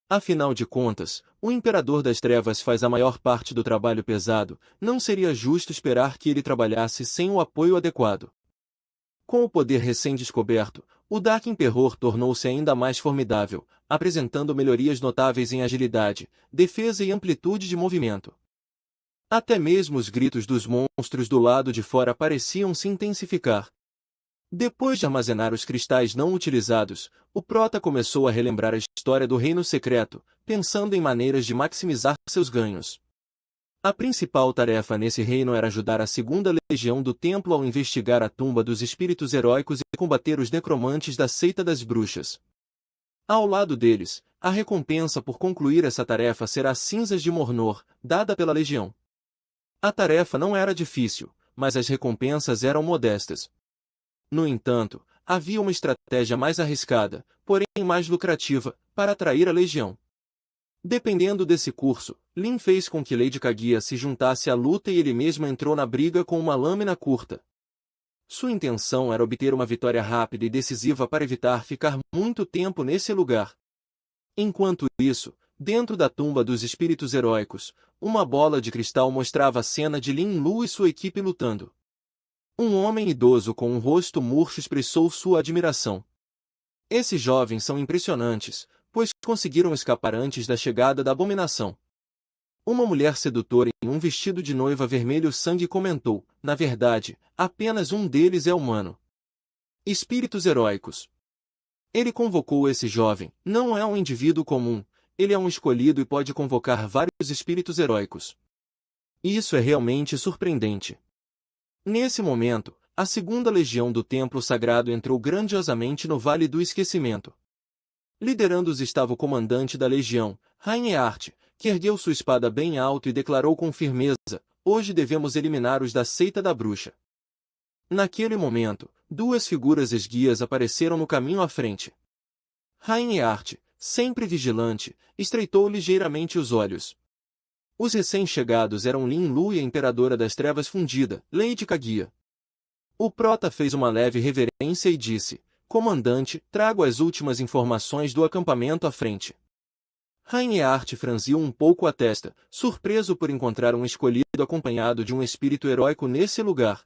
Afinal de contas, o Imperador das Trevas faz a maior parte do trabalho pesado, não seria justo esperar que ele trabalhasse sem o apoio adequado. Com o poder recém-descoberto, o Dark Emperor tornou-se ainda mais formidável, apresentando melhorias notáveis em agilidade, defesa e amplitude de movimento. Até mesmo os gritos dos monstros do lado de fora pareciam se intensificar. Depois de armazenar os cristais não utilizados, o Prota começou a relembrar a história do Reino Secreto, pensando em maneiras de maximizar seus ganhos. A principal tarefa nesse reino era ajudar a Segunda Legião do Templo ao investigar a tumba dos espíritos heróicos e combater os necromantes da seita das bruxas. Ao lado deles, a recompensa por concluir essa tarefa será Cinzas de Mornor, dada pela Legião. A tarefa não era difícil, mas as recompensas eram modestas. No entanto, havia uma estratégia mais arriscada, porém mais lucrativa, para atrair a Legião. Dependendo desse curso, Lin fez com que Lady Kaguya se juntasse à luta e ele mesmo entrou na briga com uma lâmina curta. Sua intenção era obter uma vitória rápida e decisiva para evitar ficar muito tempo nesse lugar. Enquanto isso, dentro da tumba dos espíritos heróicos, uma bola de cristal mostrava a cena de Lin Lu e sua equipe lutando. Um homem idoso com um rosto murcho expressou sua admiração. Esses jovens são impressionantes, pois conseguiram escapar antes da chegada da abominação. Uma mulher sedutora em um vestido de noiva vermelho sangue comentou, na verdade, apenas um deles é humano. Espíritos heróicos. Ele convocou esse jovem, não é um indivíduo comum, ele é um escolhido e pode convocar vários espíritos heróicos. Isso é realmente surpreendente. Nesse momento, a Segunda Legião do Templo Sagrado entrou grandiosamente no Vale do Esquecimento. Liderando-os estava o comandante da Legião, Reinhardt, que ergueu sua espada bem alto e declarou com firmeza, hoje devemos eliminar os da seita da bruxa. Naquele momento, duas figuras esguias apareceram no caminho à frente. Reinhardt, sempre vigilante, estreitou ligeiramente os olhos. Os recém-chegados eram Lin Lu e a Imperadora das Trevas Fundida, Lady Kaguya. O Prota fez uma leve reverência e disse, comandante, trago as últimas informações do acampamento à frente. Reinhardt franziu um pouco a testa, surpreso por encontrar um escolhido acompanhado de um espírito heróico nesse lugar.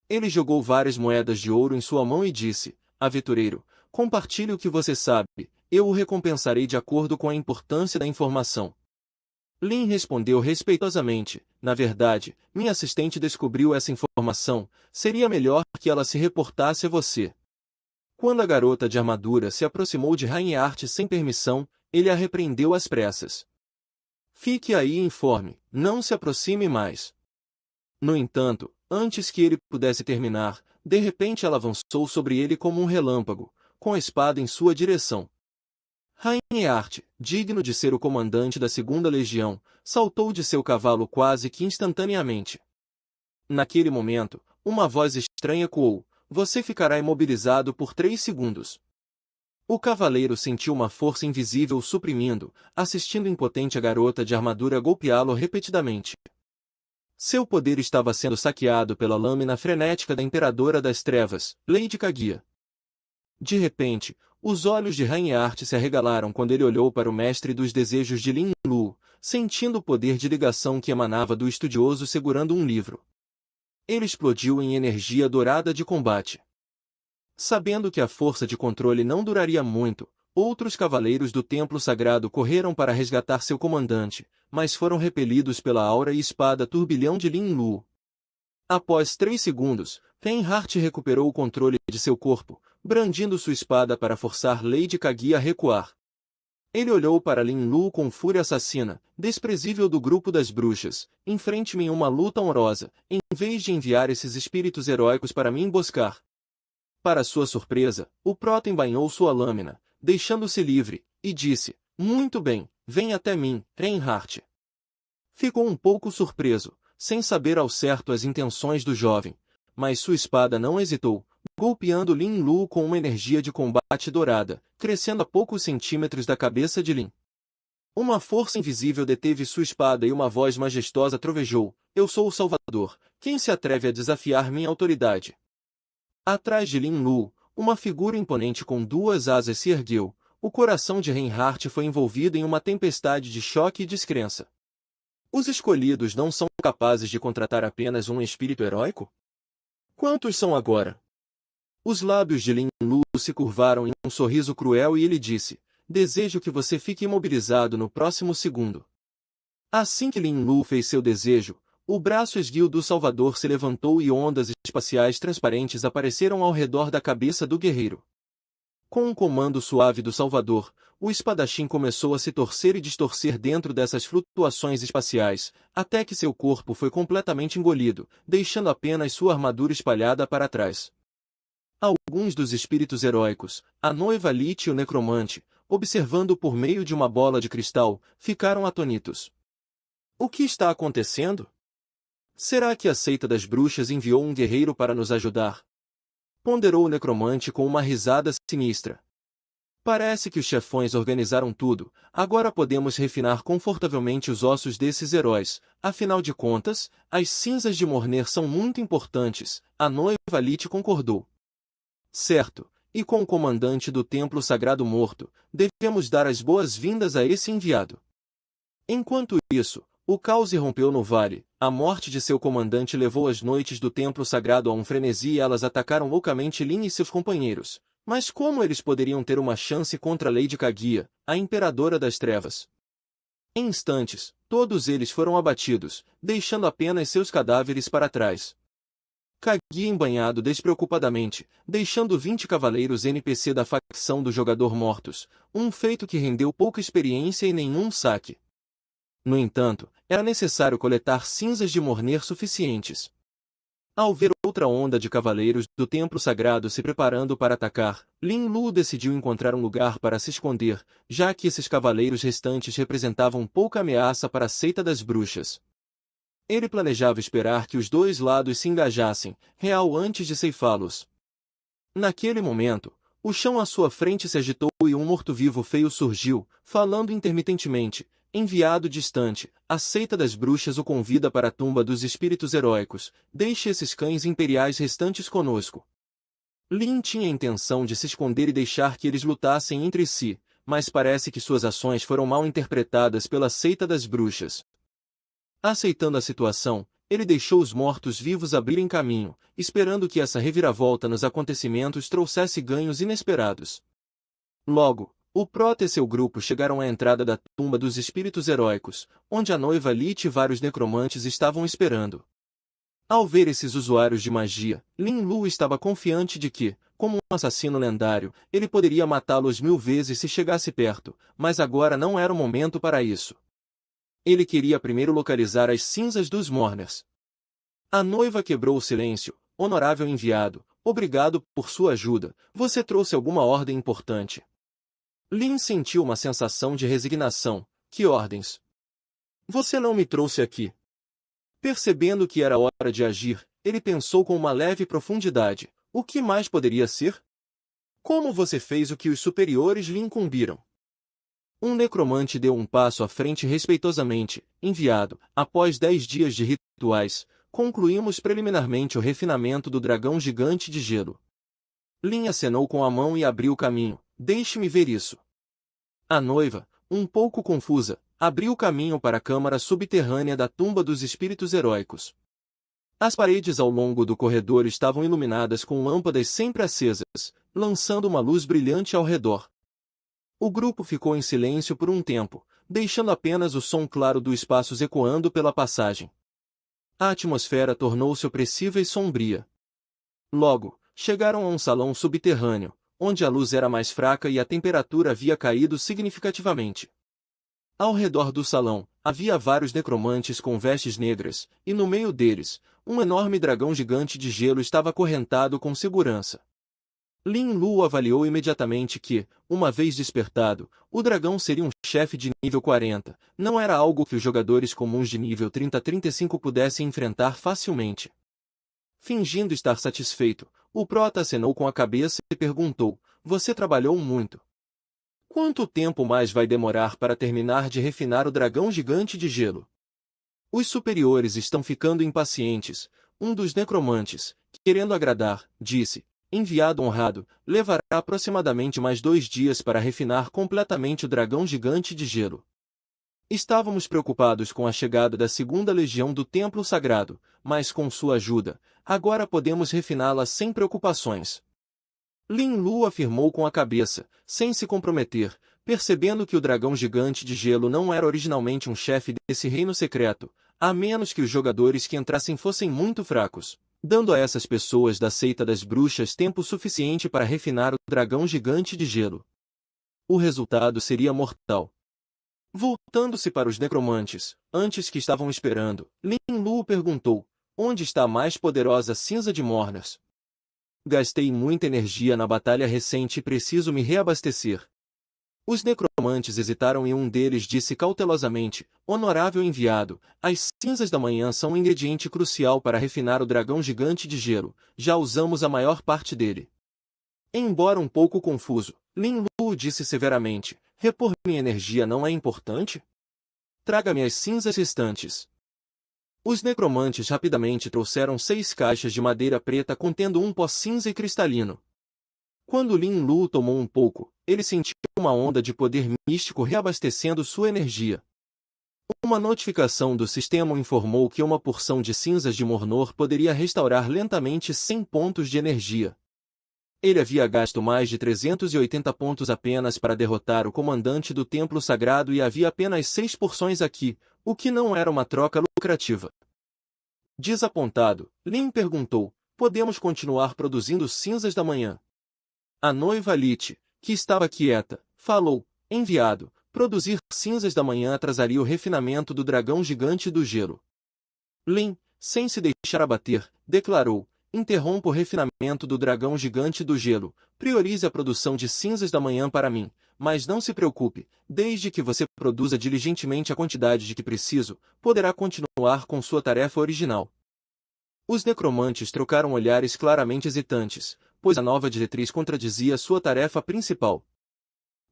Ele jogou várias moedas de ouro em sua mão e disse, aventureiro, compartilhe o que você sabe, eu o recompensarei de acordo com a importância da informação. Lin respondeu respeitosamente, na verdade, minha assistente descobriu essa informação, seria melhor que ela se reportasse a você. Quando a garota de armadura se aproximou de Reinhardt sem permissão, ele a repreendeu às pressas. Fique aí e informe, não se aproxime mais. No entanto, antes que ele pudesse terminar, de repente ela avançou sobre ele como um relâmpago, com a espada em sua direção. Reinhardt, digno de ser o comandante da Segunda Legião, saltou de seu cavalo quase que instantaneamente. Naquele momento, uma voz estranha ecoou, você ficará imobilizado por 3 segundos. O cavaleiro sentiu uma força invisível suprimindo, assistindo impotente a garota de armadura golpeá-lo repetidamente. Seu poder estava sendo saqueado pela lâmina frenética da Imperadora das Trevas, Lady Kaguya. De repente, os olhos de Reinhardt se arregalaram quando ele olhou para o mestre dos desejos de Lin Lu, sentindo o poder de ligação que emanava do estudioso segurando um livro. Ele explodiu em energia dourada de combate. Sabendo que a força de controle não duraria muito, outros cavaleiros do templo sagrado correram para resgatar seu comandante, mas foram repelidos pela aura e espada turbilhão de Lin Lu. Após 3 segundos, Reinhardt recuperou o controle de seu corpo, brandindo sua espada para forçar Lady Kaguya a recuar. Ele olhou para Lin Lu com fúria assassina, desprezível do grupo das bruxas, enfrente-me em uma luta honrosa, em vez de enviar esses espíritos heróicos para me emboscar. Para sua surpresa, o Prota embainhou sua lâmina, deixando-se livre, e disse, muito bem, vem até mim, Reinhardt. Ficou um pouco surpreso, sem saber ao certo as intenções do jovem, mas sua espada não hesitou, golpeando Lin Lu com uma energia de combate dourada, crescendo a poucos centímetros da cabeça de Lin. Uma força invisível deteve sua espada e uma voz majestosa trovejou, eu sou o Salvador, quem se atreve a desafiar minha autoridade? Atrás de Lin Lu, Uma figura imponente com duas asas se ergueu. O coração de Reinhardt foi envolvido em uma tempestade de choque e descrença. Os escolhidos não são capazes de contratar apenas um espírito heróico? Quantos são agora? Os lábios de Lin Lu se curvaram em um sorriso cruel e ele disse: desejo que você fique imobilizado no próximo segundo. Assim que Lin Lu fez seu desejo, o braço esguio do Salvador se levantou e ondas espaciais transparentes apareceram ao redor da cabeça do guerreiro. Com um comando suave do Salvador, o espadachim começou a se torcer e distorcer dentro dessas flutuações espaciais, até que seu corpo foi completamente engolido, deixando apenas sua armadura espalhada para trás. Alguns dos espíritos heróicos, a noiva Lite e o necromante, observando por meio de uma bola de cristal, ficaram atônitos. O que está acontecendo? Será que a seita das bruxas enviou um guerreiro para nos ajudar? Ponderou o necromante com uma risada sinistra. Parece que os chefões organizaram tudo, agora podemos refinar confortavelmente os ossos desses heróis, afinal de contas, as cinzas de Morner são muito importantes, a noiva Lite concordou. Certo, e com o comandante do Templo Sagrado morto, devemos dar as boas-vindas a esse enviado. Enquanto isso, o caos irrompeu no vale, a morte de seu comandante levou as noites do Templo Sagrado a um frenesi e elas atacaram loucamente Lin e seus companheiros. Mas como eles poderiam ter uma chance contra Lady Kaguya, a Imperadora das Trevas? Em instantes, todos eles foram abatidos, deixando apenas seus cadáveres para trás. Kaguya embanhado despreocupadamente, deixando 20 cavaleiros NPC da facção do jogador mortos, um feito que rendeu pouca experiência e nenhum saque. No entanto, era necessário coletar cinzas de Morner suficientes. Ao ver outra onda de cavaleiros do templo sagrado se preparando para atacar, Lin Lu decidiu encontrar um lugar para se esconder, já que esses cavaleiros restantes representavam pouca ameaça para a seita das bruxas. Ele planejava esperar que os dois lados se engajassem, real antes de ceifá-los. Naquele momento, o chão à sua frente se agitou e um morto-vivo feio surgiu, falando intermitentemente. Enviado distante, a seita das bruxas o convida para a tumba dos espíritos heróicos. Deixe esses cães imperiais restantes conosco. Lin tinha a intenção de se esconder e deixar que eles lutassem entre si, mas parece que suas ações foram mal interpretadas pela seita das bruxas. Aceitando a situação, ele deixou os mortos-vivos abrirem caminho, esperando que essa reviravolta nos acontecimentos trouxesse ganhos inesperados. Logo, o Prota e seu grupo chegaram à entrada da tumba dos espíritos heróicos, onde a noiva Lite e vários necromantes estavam esperando. Ao ver esses usuários de magia, Lin Lu estava confiante de que, como um assassino lendário, ele poderia matá-los 1000 vezes se chegasse perto, mas agora não era o momento para isso. Ele queria primeiro localizar as cinzas dos Morners. A noiva quebrou o silêncio. Honorável enviado, obrigado por sua ajuda, você trouxe alguma ordem importante. Lin sentiu uma sensação de resignação. Que ordens? Você não me trouxe aqui. Percebendo que era hora de agir, ele pensou com uma leve profundidade. O que mais poderia ser? Como você fez o que os superiores lhe incumbiram? Um necromante deu um passo à frente respeitosamente. Enviado, após 10 dias de rituais, concluímos preliminarmente o refinamento do dragão gigante de gelo. Lin acenou com a mão e abriu o caminho. Deixe-me ver isso. A noiva, um pouco confusa, abriu o caminho para a câmara subterrânea da tumba dos espíritos heróicos. As paredes ao longo do corredor estavam iluminadas com lâmpadas sempre acesas, lançando uma luz brilhante ao redor. O grupo ficou em silêncio por um tempo, deixando apenas o som claro dos passos ecoando pela passagem. A atmosfera tornou-se opressiva e sombria. Logo, chegaram a um salão subterrâneo, onde a luz era mais fraca e a temperatura havia caído significativamente. Ao redor do salão, havia vários necromantes com vestes negras, e no meio deles, um enorme dragão gigante de gelo estava acorrentado com segurança. Lin Lu avaliou imediatamente que, uma vez despertado, o dragão seria um chefe de nível 40, não era algo que os jogadores comuns de nível 30-35 pudessem enfrentar facilmente. Fingindo estar satisfeito, o Prota acenou com a cabeça e perguntou, você trabalhou muito. Quanto tempo mais vai demorar para terminar de refinar o dragão gigante de gelo? Os superiores estão ficando impacientes. Um dos necromantes, querendo agradar, disse, enviado honrado, levará aproximadamente mais 2 dias para refinar completamente o dragão gigante de gelo. Estávamos preocupados com a chegada da segunda legião do Templo Sagrado, mas com sua ajuda, agora podemos refiná-la sem preocupações. Lin Lu afirmou com a cabeça, sem se comprometer, percebendo que o dragão gigante de gelo não era originalmente um chefe desse reino secreto, a menos que os jogadores que entrassem fossem muito fracos, dando a essas pessoas da seita das bruxas tempo suficiente para refinar o dragão gigante de gelo. O resultado seria mortal. Voltando-se para os necromantes, antes que estavam esperando, Lin Lu perguntou, onde está a mais poderosa cinza de Mornas? Gastei muita energia na batalha recente e preciso me reabastecer. Os necromantes hesitaram e um deles disse cautelosamente, honorável enviado, as cinzas da manhã são um ingrediente crucial para refinar o dragão gigante de gelo, já usamos a maior parte dele. Embora um pouco confuso, Lin Lu disse severamente, repor minha energia não é importante? Traga-me as cinzas restantes. Os necromantes rapidamente trouxeram 6 caixas de madeira preta contendo um pó cinza e cristalino. Quando Lin Lu tomou um pouco, ele sentiu uma onda de poder místico reabastecendo sua energia. Uma notificação do sistema o informou que uma porção de cinzas de Mornor poderia restaurar lentamente 100 pontos de energia. Ele havia gasto mais de 380 pontos apenas para derrotar o comandante do Templo Sagrado e havia apenas 6 porções aqui, o que não era uma troca lucrativa. Desapontado, Lin perguntou, podemos continuar produzindo cinzas da manhã? A noiva Lite, que estava quieta, falou, enviado, produzir cinzas da manhã atrasaria o refinamento do dragão gigante do gelo. Lin, sem se deixar abater, declarou, interrompa o refinamento do dragão gigante do gelo, priorize a produção de cinzas da manhã para mim, mas não se preocupe, desde que você produza diligentemente a quantidade de que preciso, poderá continuar com sua tarefa original. Os necromantes trocaram olhares claramente hesitantes, pois a nova diretriz contradizia sua tarefa principal.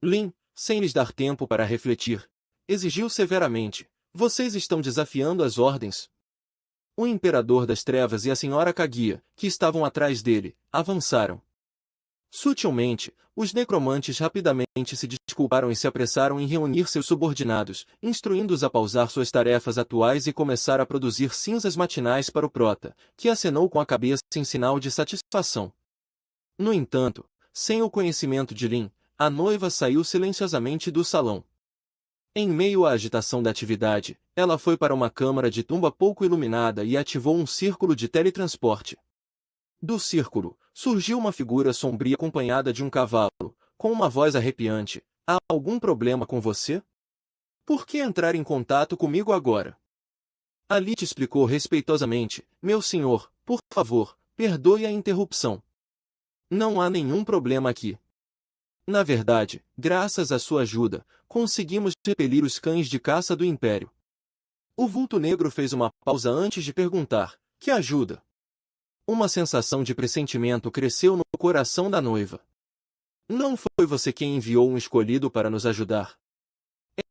Lin, sem lhes dar tempo para refletir, exigiu severamente, vocês estão desafiando as ordens? O Imperador das Trevas e a Senhora Kaguya, que estavam atrás dele, avançaram. Sutilmente, os necromantes rapidamente se desculparam e se apressaram em reunir seus subordinados, instruindo-os a pausar suas tarefas atuais e começar a produzir cinzas matinais para o Prota, que acenou com a cabeça em sinal de satisfação. No entanto, sem o conhecimento de Lin, a noiva saiu silenciosamente do salão. Em meio à agitação da atividade, ela foi para uma câmara de tumba pouco iluminada e ativou um círculo de teletransporte. Do círculo, surgiu uma figura sombria acompanhada de um cavalo, com uma voz arrepiante. Há algum problema com você? Por que entrar em contato comigo agora? Ali te explicou respeitosamente, meu senhor, por favor, perdoe a interrupção. Não há nenhum problema aqui. Na verdade, graças à sua ajuda, conseguimos repelir os cães de caça do Império. O vulto negro fez uma pausa antes de perguntar, que ajuda? Uma sensação de pressentimento cresceu no coração da noiva. Não foi você quem enviou um escolhido para nos ajudar.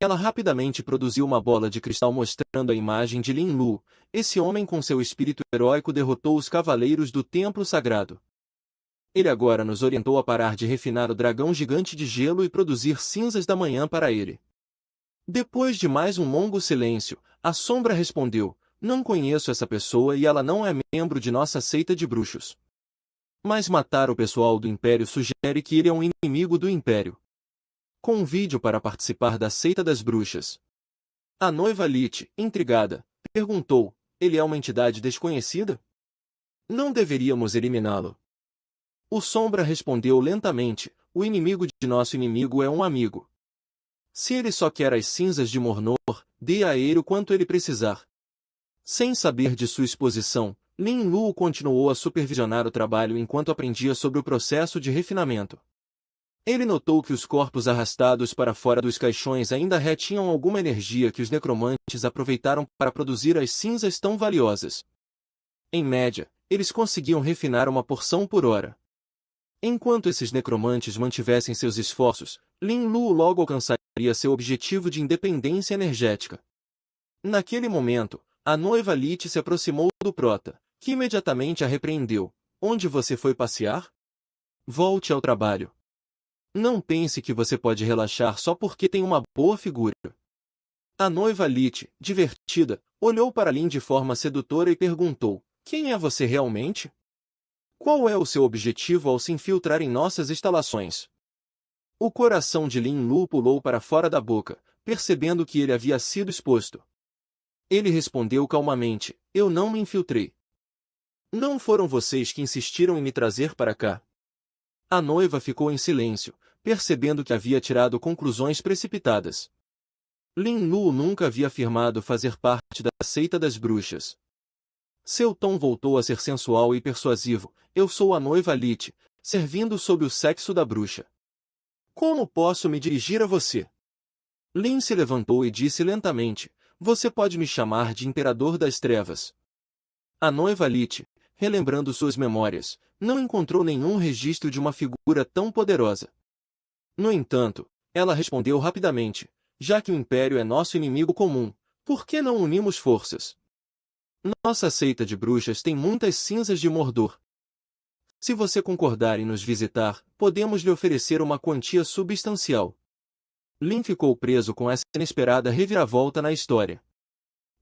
Ela rapidamente produziu uma bola de cristal mostrando a imagem de Lin Lu. Esse homem com seu espírito heróico derrotou os cavaleiros do Templo Sagrado. Ele agora nos orientou a parar de refinar o dragão gigante de gelo e produzir cinzas da manhã para ele. Depois de mais um longo silêncio, a sombra respondeu, não conheço essa pessoa e ela não é membro de nossa seita de bruxos. Mas matar o pessoal do Império sugere que ele é um inimigo do Império. Convide-o para participar da seita das bruxas. A noiva Lite, intrigada, perguntou, ele é uma entidade desconhecida? Não deveríamos eliminá-lo. O Sombra respondeu lentamente, o inimigo de nosso inimigo é um amigo. Se ele só quer as cinzas de Mornor, dê a ele o quanto ele precisar. Sem saber de sua exposição, Lin Lu continuou a supervisionar o trabalho enquanto aprendia sobre o processo de refinamento. Ele notou que os corpos arrastados para fora dos caixões ainda retinham alguma energia que os necromantes aproveitaram para produzir as cinzas tão valiosas. Em média, eles conseguiam refinar uma porção por hora. Enquanto esses necromantes mantivessem seus esforços, Lin Lu logo alcançaria seu objetivo de independência energética. Naquele momento, a noiva Lite se aproximou do Prota, que imediatamente a repreendeu. Onde você foi passear? Volte ao trabalho. Não pense que você pode relaxar só porque tem uma boa figura. A noiva Lite, divertida, olhou para Lin de forma sedutora e perguntou: quem é você realmente? Qual é o seu objetivo ao se infiltrar em nossas instalações? O coração de Lin Lu pulou para fora da boca, percebendo que ele havia sido exposto. Ele respondeu calmamente: eu não me infiltrei. Não foram vocês que insistiram em me trazer para cá. A noiva ficou em silêncio, percebendo que havia tirado conclusões precipitadas. Lin Lu nunca havia afirmado fazer parte da seita das bruxas. Seu tom voltou a ser sensual e persuasivo. Eu sou a noiva Lite, servindo sob o sexo da bruxa. Como posso me dirigir a você? Lin se levantou e disse lentamente: você pode me chamar de Imperador das Trevas. A noiva Lite, relembrando suas memórias, não encontrou nenhum registro de uma figura tão poderosa. No entanto, ela respondeu rapidamente: já que o Império é nosso inimigo comum, por que não unimos forças? Nossa seita de bruxas tem muitas cinzas de Mordor. Se você concordar em nos visitar, podemos lhe oferecer uma quantia substancial. Lin ficou preso com essa inesperada reviravolta na história.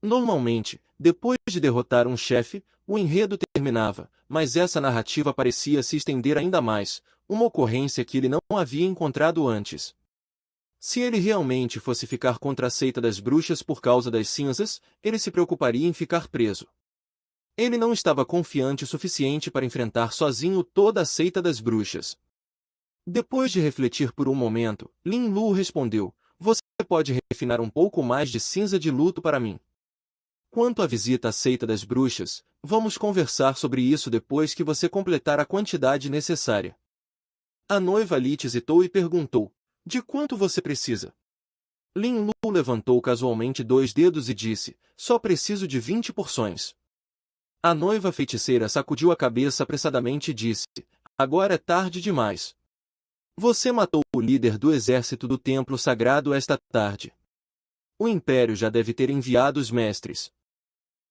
Normalmente, depois de derrotar um chefe, o enredo terminava, mas essa narrativa parecia se estender ainda mais, uma ocorrência que ele não havia encontrado antes. Se ele realmente fosse ficar contra a seita das bruxas por causa das cinzas, ele se preocuparia em ficar preso. Ele não estava confiante o suficiente para enfrentar sozinho toda a seita das bruxas. Depois de refletir por um momento, Lin Lu respondeu: você pode refinar um pouco mais de cinza de luto para mim. Quanto à visita à seita das bruxas, vamos conversar sobre isso depois que você completar a quantidade necessária. A noiva Lite hesitou e perguntou: de quanto você precisa? Lin Lu levantou casualmente 2 dedos e disse: só preciso de 20 porções. A noiva feiticeira sacudiu a cabeça apressadamente e disse: agora é tarde demais. Você matou o líder do exército do templo sagrado esta tarde. O Império já deve ter enviado os mestres.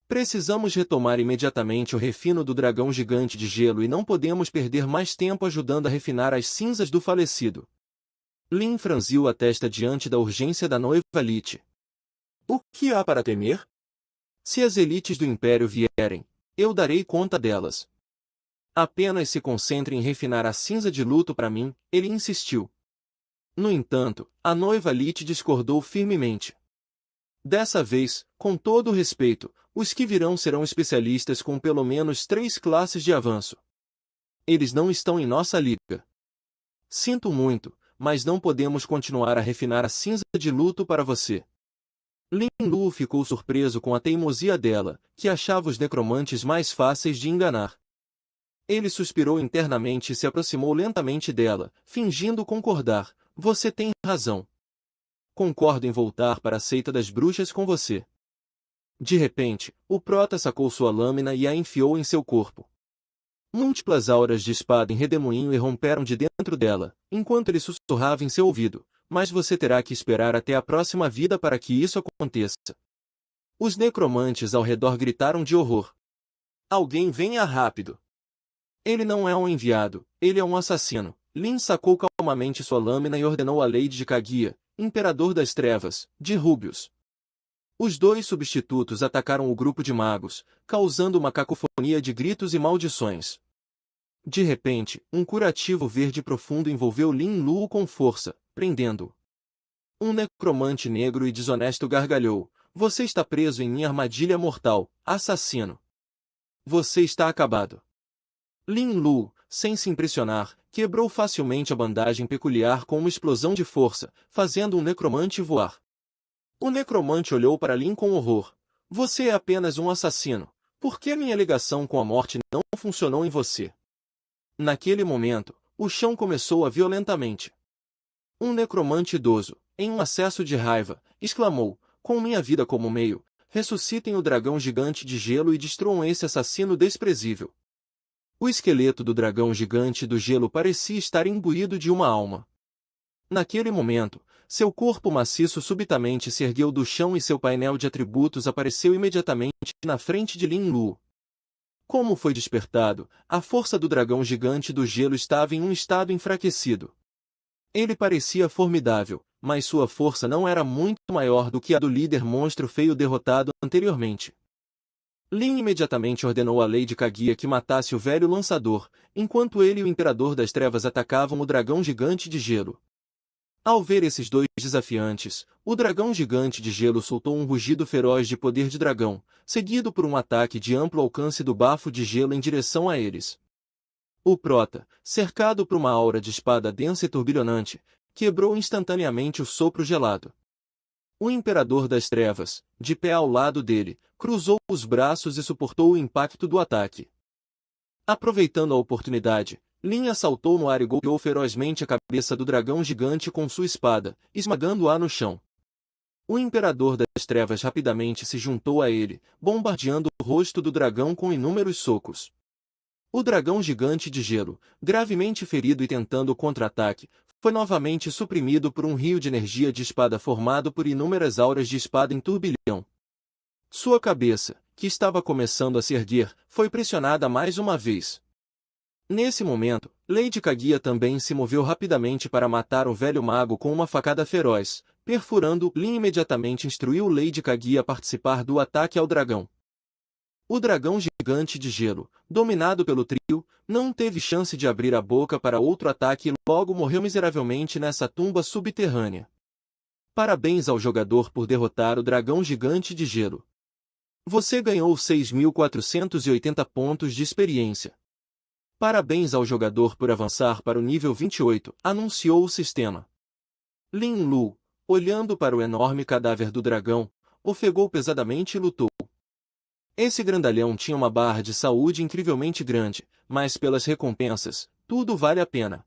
Precisamos retomar imediatamente o refino do dragão gigante de gelo e não podemos perder mais tempo ajudando a refinar as cinzas do falecido. Lin franziu a testa diante da urgência da noiva Lite. O que há para temer? Se as elites do Império vierem, eu darei conta delas. Apenas se concentre em refinar a cinza de luto para mim, ele insistiu. No entanto, a noiva Lite discordou firmemente. Dessa vez, com todo o respeito, os que virão serão especialistas com pelo menos 3 classes de avanço. Eles não estão em nossa liga. Sinto muito, mas não podemos continuar a refinar a cinza de luto para você. Lin Lu ficou surpreso com a teimosia dela, que achava os necromantes mais fáceis de enganar. Ele suspirou internamente e se aproximou lentamente dela, fingindo concordar. Você tem razão. Concordo em voltar para a seita das bruxas com você. De repente, o prota sacou sua lâmina e a enfiou em seu corpo. Múltiplas auras de espada em redemoinho irromperam de dentro dela, enquanto ele sussurrava em seu ouvido: mas você terá que esperar até a próxima vida para que isso aconteça. Os necromantes ao redor gritaram de horror. Alguém venha rápido. Ele não é um enviado, ele é um assassino. Lin sacou calmamente sua lâmina e ordenou a Lady de Kaguya, Imperador das Trevas, de Rubius. Os 2 substitutos atacaram o grupo de magos, causando uma cacofonia de gritos e maldições. De repente, um curativo verde profundo envolveu Lin Lu com força, prendendo-o. Um necromante negro e desonesto gargalhou: você está preso em minha armadilha mortal, assassino. Você está acabado. Lin Lu, sem se impressionar, quebrou facilmente a bandagem peculiar com uma explosão de força, fazendo um necromante voar. O necromante olhou para Lin com horror. Você é apenas um assassino. Por que minha ligação com a morte não funcionou em você? Naquele momento, o chão começou a violentamente. Um necromante idoso, em um acesso de raiva, exclamou: com minha vida como meio, ressuscitem o dragão gigante de gelo e destruam esse assassino desprezível. O esqueleto do dragão gigante do gelo parecia estar imbuído de uma alma. Naquele momento, seu corpo maciço subitamente se ergueu do chão e seu painel de atributos apareceu imediatamente na frente de Lin Lu. Como foi despertado, a força do dragão gigante do gelo estava em um estado enfraquecido. Ele parecia formidável, mas sua força não era muito maior do que a do líder monstro feio derrotado anteriormente. Lin imediatamente ordenou a Lady Kaguya que matasse o velho lançador, enquanto ele e o Imperador das Trevas atacavam o dragão gigante de gelo. Ao ver esses dois desafiantes, o dragão gigante de gelo soltou um rugido feroz de poder de dragão, seguido por um ataque de amplo alcance do bafo de gelo em direção a eles. O Prota, cercado por uma aura de espada densa e turbilhonante, quebrou instantaneamente o sopro gelado. O Imperador das Trevas, de pé ao lado dele, cruzou os braços e suportou o impacto do ataque. Aproveitando a oportunidade, Lin saltou no ar e golpeou ferozmente a cabeça do dragão gigante com sua espada, esmagando-a no chão. O Imperador das Trevas rapidamente se juntou a ele, bombardeando o rosto do dragão com inúmeros socos. O dragão gigante de gelo, gravemente ferido e tentando contra-ataque, foi novamente suprimido por um rio de energia de espada formado por inúmeras auras de espada em turbilhão. Sua cabeça, que estava começando a se erguer, foi pressionada mais uma vez. Nesse momento, Lady Kaguya também se moveu rapidamente para matar o velho mago com uma facada feroz, perfurando-o. Lin imediatamente instruiu Lady Kaguya a participar do ataque ao dragão. O dragão gigante de gelo, dominado pelo trio, não teve chance de abrir a boca para outro ataque e logo morreu miseravelmente nessa tumba subterrânea. Parabéns ao jogador por derrotar o dragão gigante de gelo. Você ganhou 6.480 pontos de experiência. Parabéns ao jogador por avançar para o nível 28, anunciou o sistema. Lin Lu, olhando para o enorme cadáver do dragão, ofegou pesadamente e lutou. Esse grandalhão tinha uma barra de saúde incrivelmente grande, mas pelas recompensas, tudo vale a pena.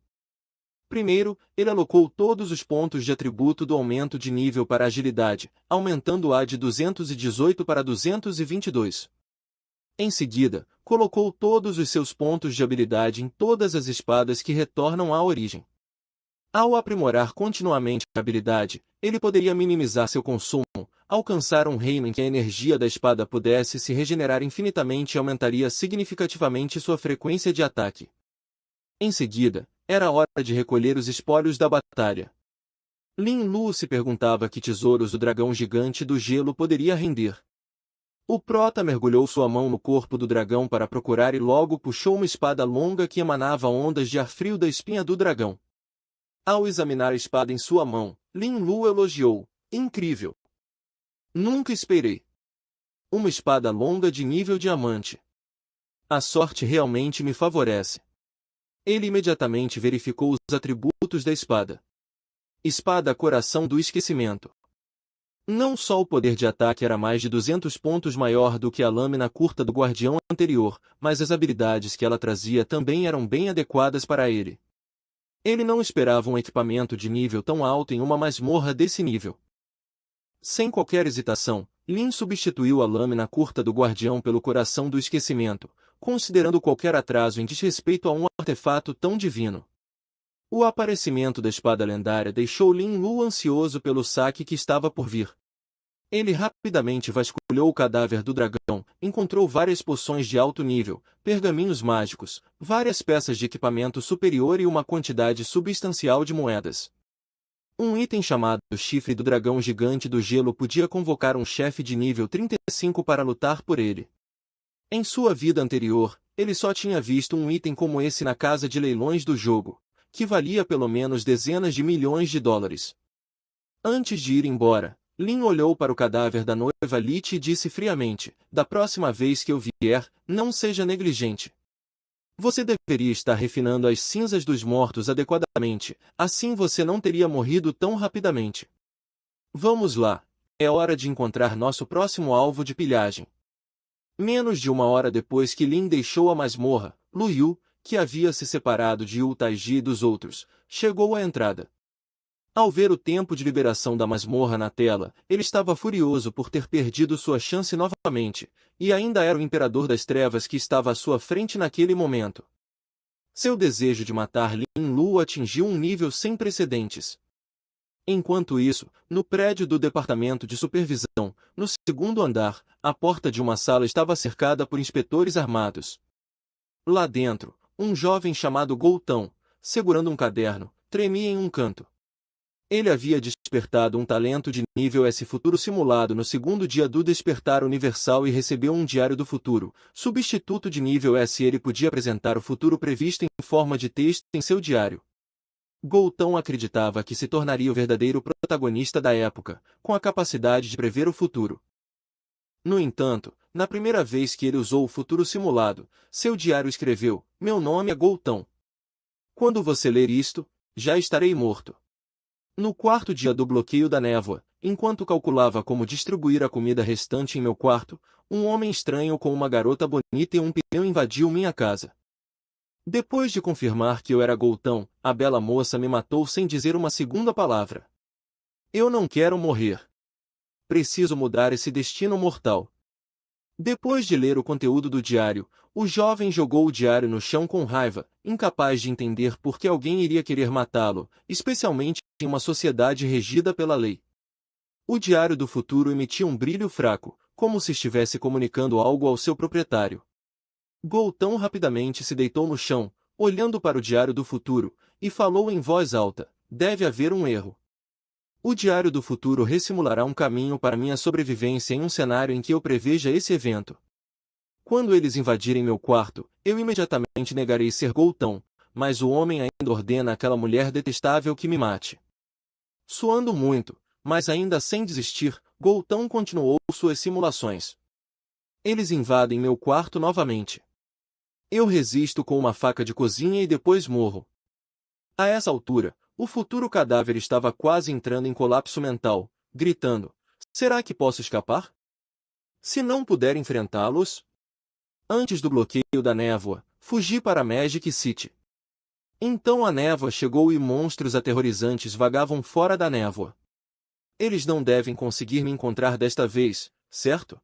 Primeiro, ele alocou todos os pontos de atributo do aumento de nível para agilidade, aumentando-a de 218 para 222. Em seguida, colocou todos os seus pontos de habilidade em todas as espadas que retornam à origem. Ao aprimorar continuamente a habilidade, ele poderia minimizar seu consumo, alcançar um reino em que a energia da espada pudesse se regenerar infinitamente e aumentaria significativamente sua frequência de ataque. Em seguida, era hora de recolher os espólios da batalha. Lin Lu se perguntava que tesouros o dragão gigante do gelo poderia render. O Prota mergulhou sua mão no corpo do dragão para procurar e logo puxou uma espada longa que emanava ondas de ar frio da espinha do dragão. Ao examinar a espada em sua mão, Lin Lu elogiou: incrível! Nunca esperei. Uma espada longa de nível diamante. A sorte realmente me favorece. Ele imediatamente verificou os atributos da espada. Espada Coração do Esquecimento. Não só o poder de ataque era mais de 200 pontos maior do que a lâmina curta do guardião anterior, mas as habilidades que ela trazia também eram bem adequadas para ele. Ele não esperava um equipamento de nível tão alto em uma masmorra desse nível. Sem qualquer hesitação, Lin substituiu a lâmina curta do guardião pelo Coração do Esquecimento, considerando qualquer atraso em desrespeito a um artefato tão divino. O aparecimento da espada lendária deixou Lin Lu ansioso pelo saque que estava por vir. Ele rapidamente vasculhou o cadáver do dragão, encontrou várias poções de alto nível, pergaminhos mágicos, várias peças de equipamento superior e uma quantidade substancial de moedas. Um item chamado Chifre do Dragão Gigante do Gelo podia convocar um chefe de nível 35 para lutar por ele. Em sua vida anterior, ele só tinha visto um item como esse na casa de leilões do jogo, que valia pelo menos dezenas de milhões de dólares. Antes de ir embora, Lin olhou para o cadáver da noiva Lite e disse friamente: da próxima vez que eu vier, não seja negligente. Você deveria estar refinando as cinzas dos mortos adequadamente, assim você não teria morrido tão rapidamente. Vamos lá, é hora de encontrar nosso próximo alvo de pilhagem. Menos de uma hora depois que Lin deixou a masmorra, Lu Yu, que havia se separado de Yu Taiji e dos outros, chegou à entrada. Ao ver o tempo de liberação da masmorra na tela, ele estava furioso por ter perdido sua chance novamente, e ainda era o Imperador das Trevas que estava à sua frente naquele momento. Seu desejo de matar Lin Lu atingiu um nível sem precedentes. Enquanto isso, no prédio do departamento de supervisão, no segundo andar, a porta de uma sala estava cercada por inspetores armados. Lá dentro, um jovem chamado Goutão, segurando um caderno, tremia em um canto. Ele havia despertado um talento de nível S futuro simulado no segundo dia do despertar universal e recebeu um diário do futuro, substituto de nível S. Ele podia apresentar o futuro previsto em forma de texto em seu diário. Goutão acreditava que se tornaria o verdadeiro protagonista da época, com a capacidade de prever o futuro. No entanto, na primeira vez que ele usou o futuro simulado, seu diário escreveu: "Meu nome é Goutão. Quando você ler isto, já estarei morto." No quarto dia do bloqueio da névoa, enquanto calculava como distribuir a comida restante em meu quarto, um homem estranho com uma garota bonita e um pneu invadiu minha casa. Depois de confirmar que eu era Goutão, a bela moça me matou sem dizer uma segunda palavra. Eu não quero morrer. Preciso mudar esse destino mortal. Depois de ler o conteúdo do diário, o jovem jogou o diário no chão com raiva, incapaz de entender por que alguém iria querer matá-lo, especialmente em uma sociedade regida pela lei. O diário do futuro emitia um brilho fraco, como se estivesse comunicando algo ao seu proprietário. Goutão rapidamente se deitou no chão, olhando para o diário do futuro, e falou em voz alta: "Deve haver um erro. O diário do futuro ressimulará um caminho para minha sobrevivência em um cenário em que eu preveja esse evento. Quando eles invadirem meu quarto, eu imediatamente negarei ser Goutão, mas o homem ainda ordena àquela mulher detestável que me mate." Suando muito, mas ainda sem desistir, Goutão continuou suas simulações. Eles invadem meu quarto novamente. Eu resisto com uma faca de cozinha e depois morro. A essa altura, o futuro cadáver estava quase entrando em colapso mental, gritando: "Será que posso escapar? Se não puder enfrentá-los?" Antes do bloqueio da névoa, fugi para Magic City. Então a névoa chegou e monstros aterrorizantes vagavam fora da névoa. Eles não devem conseguir me encontrar desta vez, certo?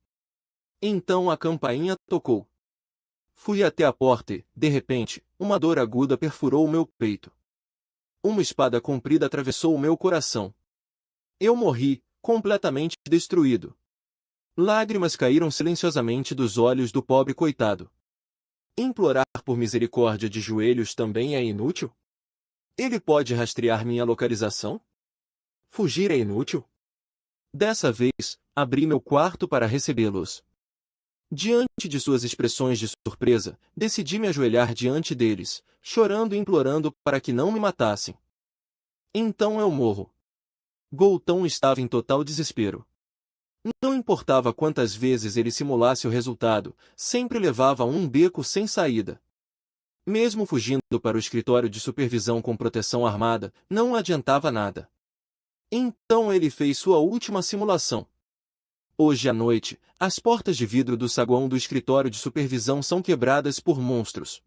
Então a campainha tocou. Fui até a porta e, de repente, uma dor aguda perfurou o meu peito. Uma espada comprida atravessou o meu coração. Eu morri, completamente destruído. Lágrimas caíram silenciosamente dos olhos do pobre coitado. Implorar por misericórdia de joelhos também é inútil? Ele pode rastrear minha localização? Fugir é inútil? Dessa vez, abri meu quarto para recebê-los. Diante de suas expressões de surpresa, decidi me ajoelhar diante deles, chorando e implorando para que não me matassem. Então eu morro. Goutão estava em total desespero. Não importava quantas vezes ele simulasse o resultado, sempre levava a um beco sem saída. Mesmo fugindo para o escritório de supervisão com proteção armada, não adiantava nada. Então ele fez sua última simulação. Hoje à noite, as portas de vidro do saguão do escritório de supervisão são quebradas por monstros.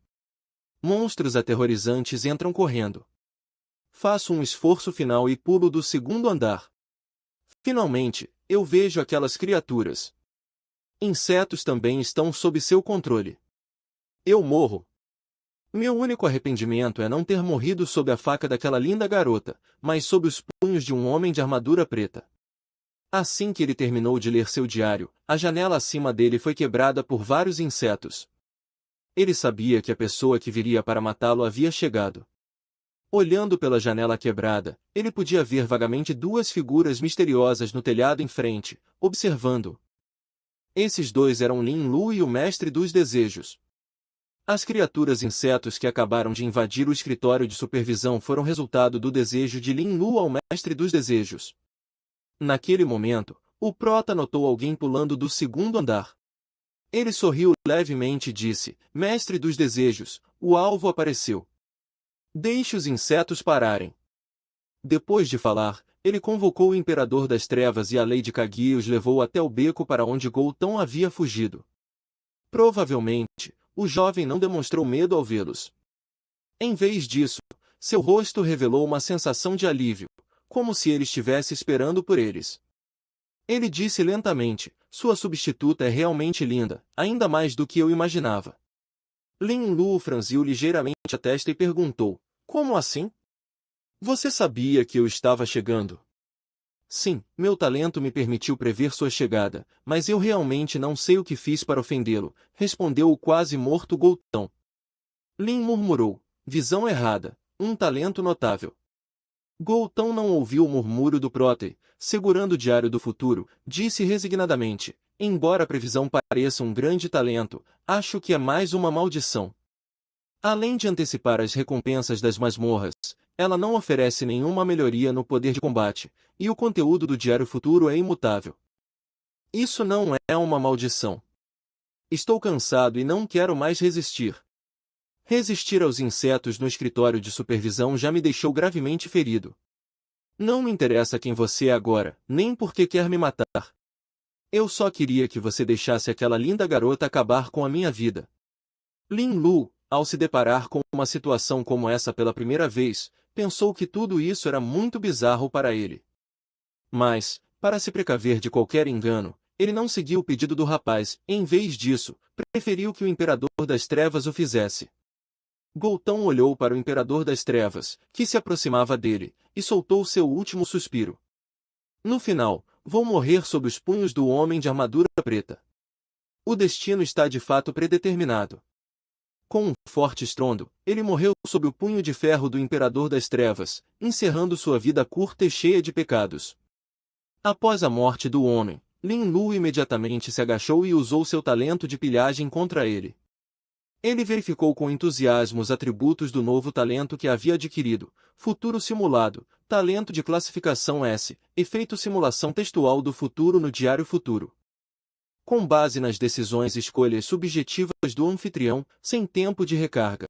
Monstros aterrorizantes entram correndo. Faço um esforço final e pulo do segundo andar. Finalmente, eu vejo aquelas criaturas. Insetos também estão sob seu controle. Eu morro. Meu único arrependimento é não ter morrido sob a faca daquela linda garota, mas sob os punhos de um homem de armadura preta. Assim que ele terminou de ler seu diário, a janela acima dele foi quebrada por vários insetos. Ele sabia que a pessoa que viria para matá-lo havia chegado. Olhando pela janela quebrada, ele podia ver vagamente duas figuras misteriosas no telhado em frente, observando-o. Esses dois eram Lin Lu e o Mestre dos Desejos. As criaturas insetos que acabaram de invadir o escritório de supervisão foram resultado do desejo de Lin Lu ao Mestre dos Desejos. Naquele momento, o prota notou alguém pulando do segundo andar. Ele sorriu levemente e disse: "Mestre dos Desejos, o alvo apareceu. Deixe os insetos pararem." Depois de falar, ele convocou o Imperador das Trevas e a Lady Kagi e os levou até o beco para onde Goutão havia fugido. Provavelmente, o jovem não demonstrou medo ao vê-los. Em vez disso, seu rosto revelou uma sensação de alívio, como se ele estivesse esperando por eles. Ele disse lentamente: "Sua substituta é realmente linda, ainda mais do que eu imaginava." Lin Lu franziu ligeiramente a testa e perguntou: "Como assim?" Você sabia que eu estava chegando? Sim, meu talento me permitiu prever sua chegada, mas eu realmente não sei o que fiz para ofendê-lo, respondeu o quase morto Goutão. Lin murmurou, visão errada, um talento notável. Goutão não ouviu o murmúrio do Prótei, segurando o Diário do Futuro, disse resignadamente, embora a previsão pareça um grande talento, acho que é mais uma maldição. Além de antecipar as recompensas das masmorras, ela não oferece nenhuma melhoria no poder de combate, e o conteúdo do Diário Futuro é imutável. Isso não é uma maldição. Estou cansado e não quero mais resistir. Resistir aos insetos no escritório de supervisão já me deixou gravemente ferido. Não me interessa quem você é agora, nem porque quer me matar. Eu só queria que você deixasse aquela linda garota acabar com a minha vida. Lin Lu, ao se deparar com uma situação como essa pela primeira vez, pensou que tudo isso era muito bizarro para ele. Mas, para se precaver de qualquer engano, ele não seguiu o pedido do rapaz, em vez disso, preferiu que o Imperador das Trevas o fizesse. Goutão olhou para o Imperador das Trevas, que se aproximava dele, e soltou seu último suspiro. No final, vou morrer sob os punhos do homem de armadura preta. O destino está de fato predeterminado. Com um forte estrondo, ele morreu sob o punho de ferro do Imperador das Trevas, encerrando sua vida curta e cheia de pecados. Após a morte do homem, Lin Lu imediatamente se agachou e usou seu talento de pilhagem contra ele. Ele verificou com entusiasmo os atributos do novo talento que havia adquirido: futuro simulado, talento de classificação S, efeito simulação textual do futuro no Diário Futuro. Com base nas decisões e escolhas subjetivas do anfitrião, sem tempo de recarga.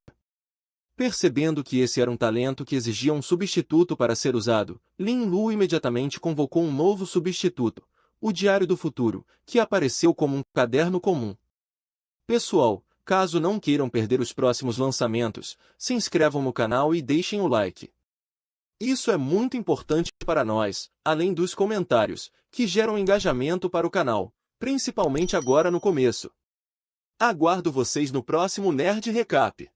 Percebendo que esse era um talento que exigia um substituto para ser usado, Lin Lu imediatamente convocou um novo substituto, o Diário do Futuro, que apareceu como um caderno comum. Pessoal, caso não queiram perder os próximos lançamentos, se inscrevam no canal e deixem o like. Isso é muito importante para nós, além dos comentários, que geram engajamento para o canal, principalmente agora no começo. Aguardo vocês no próximo Nerd Recap.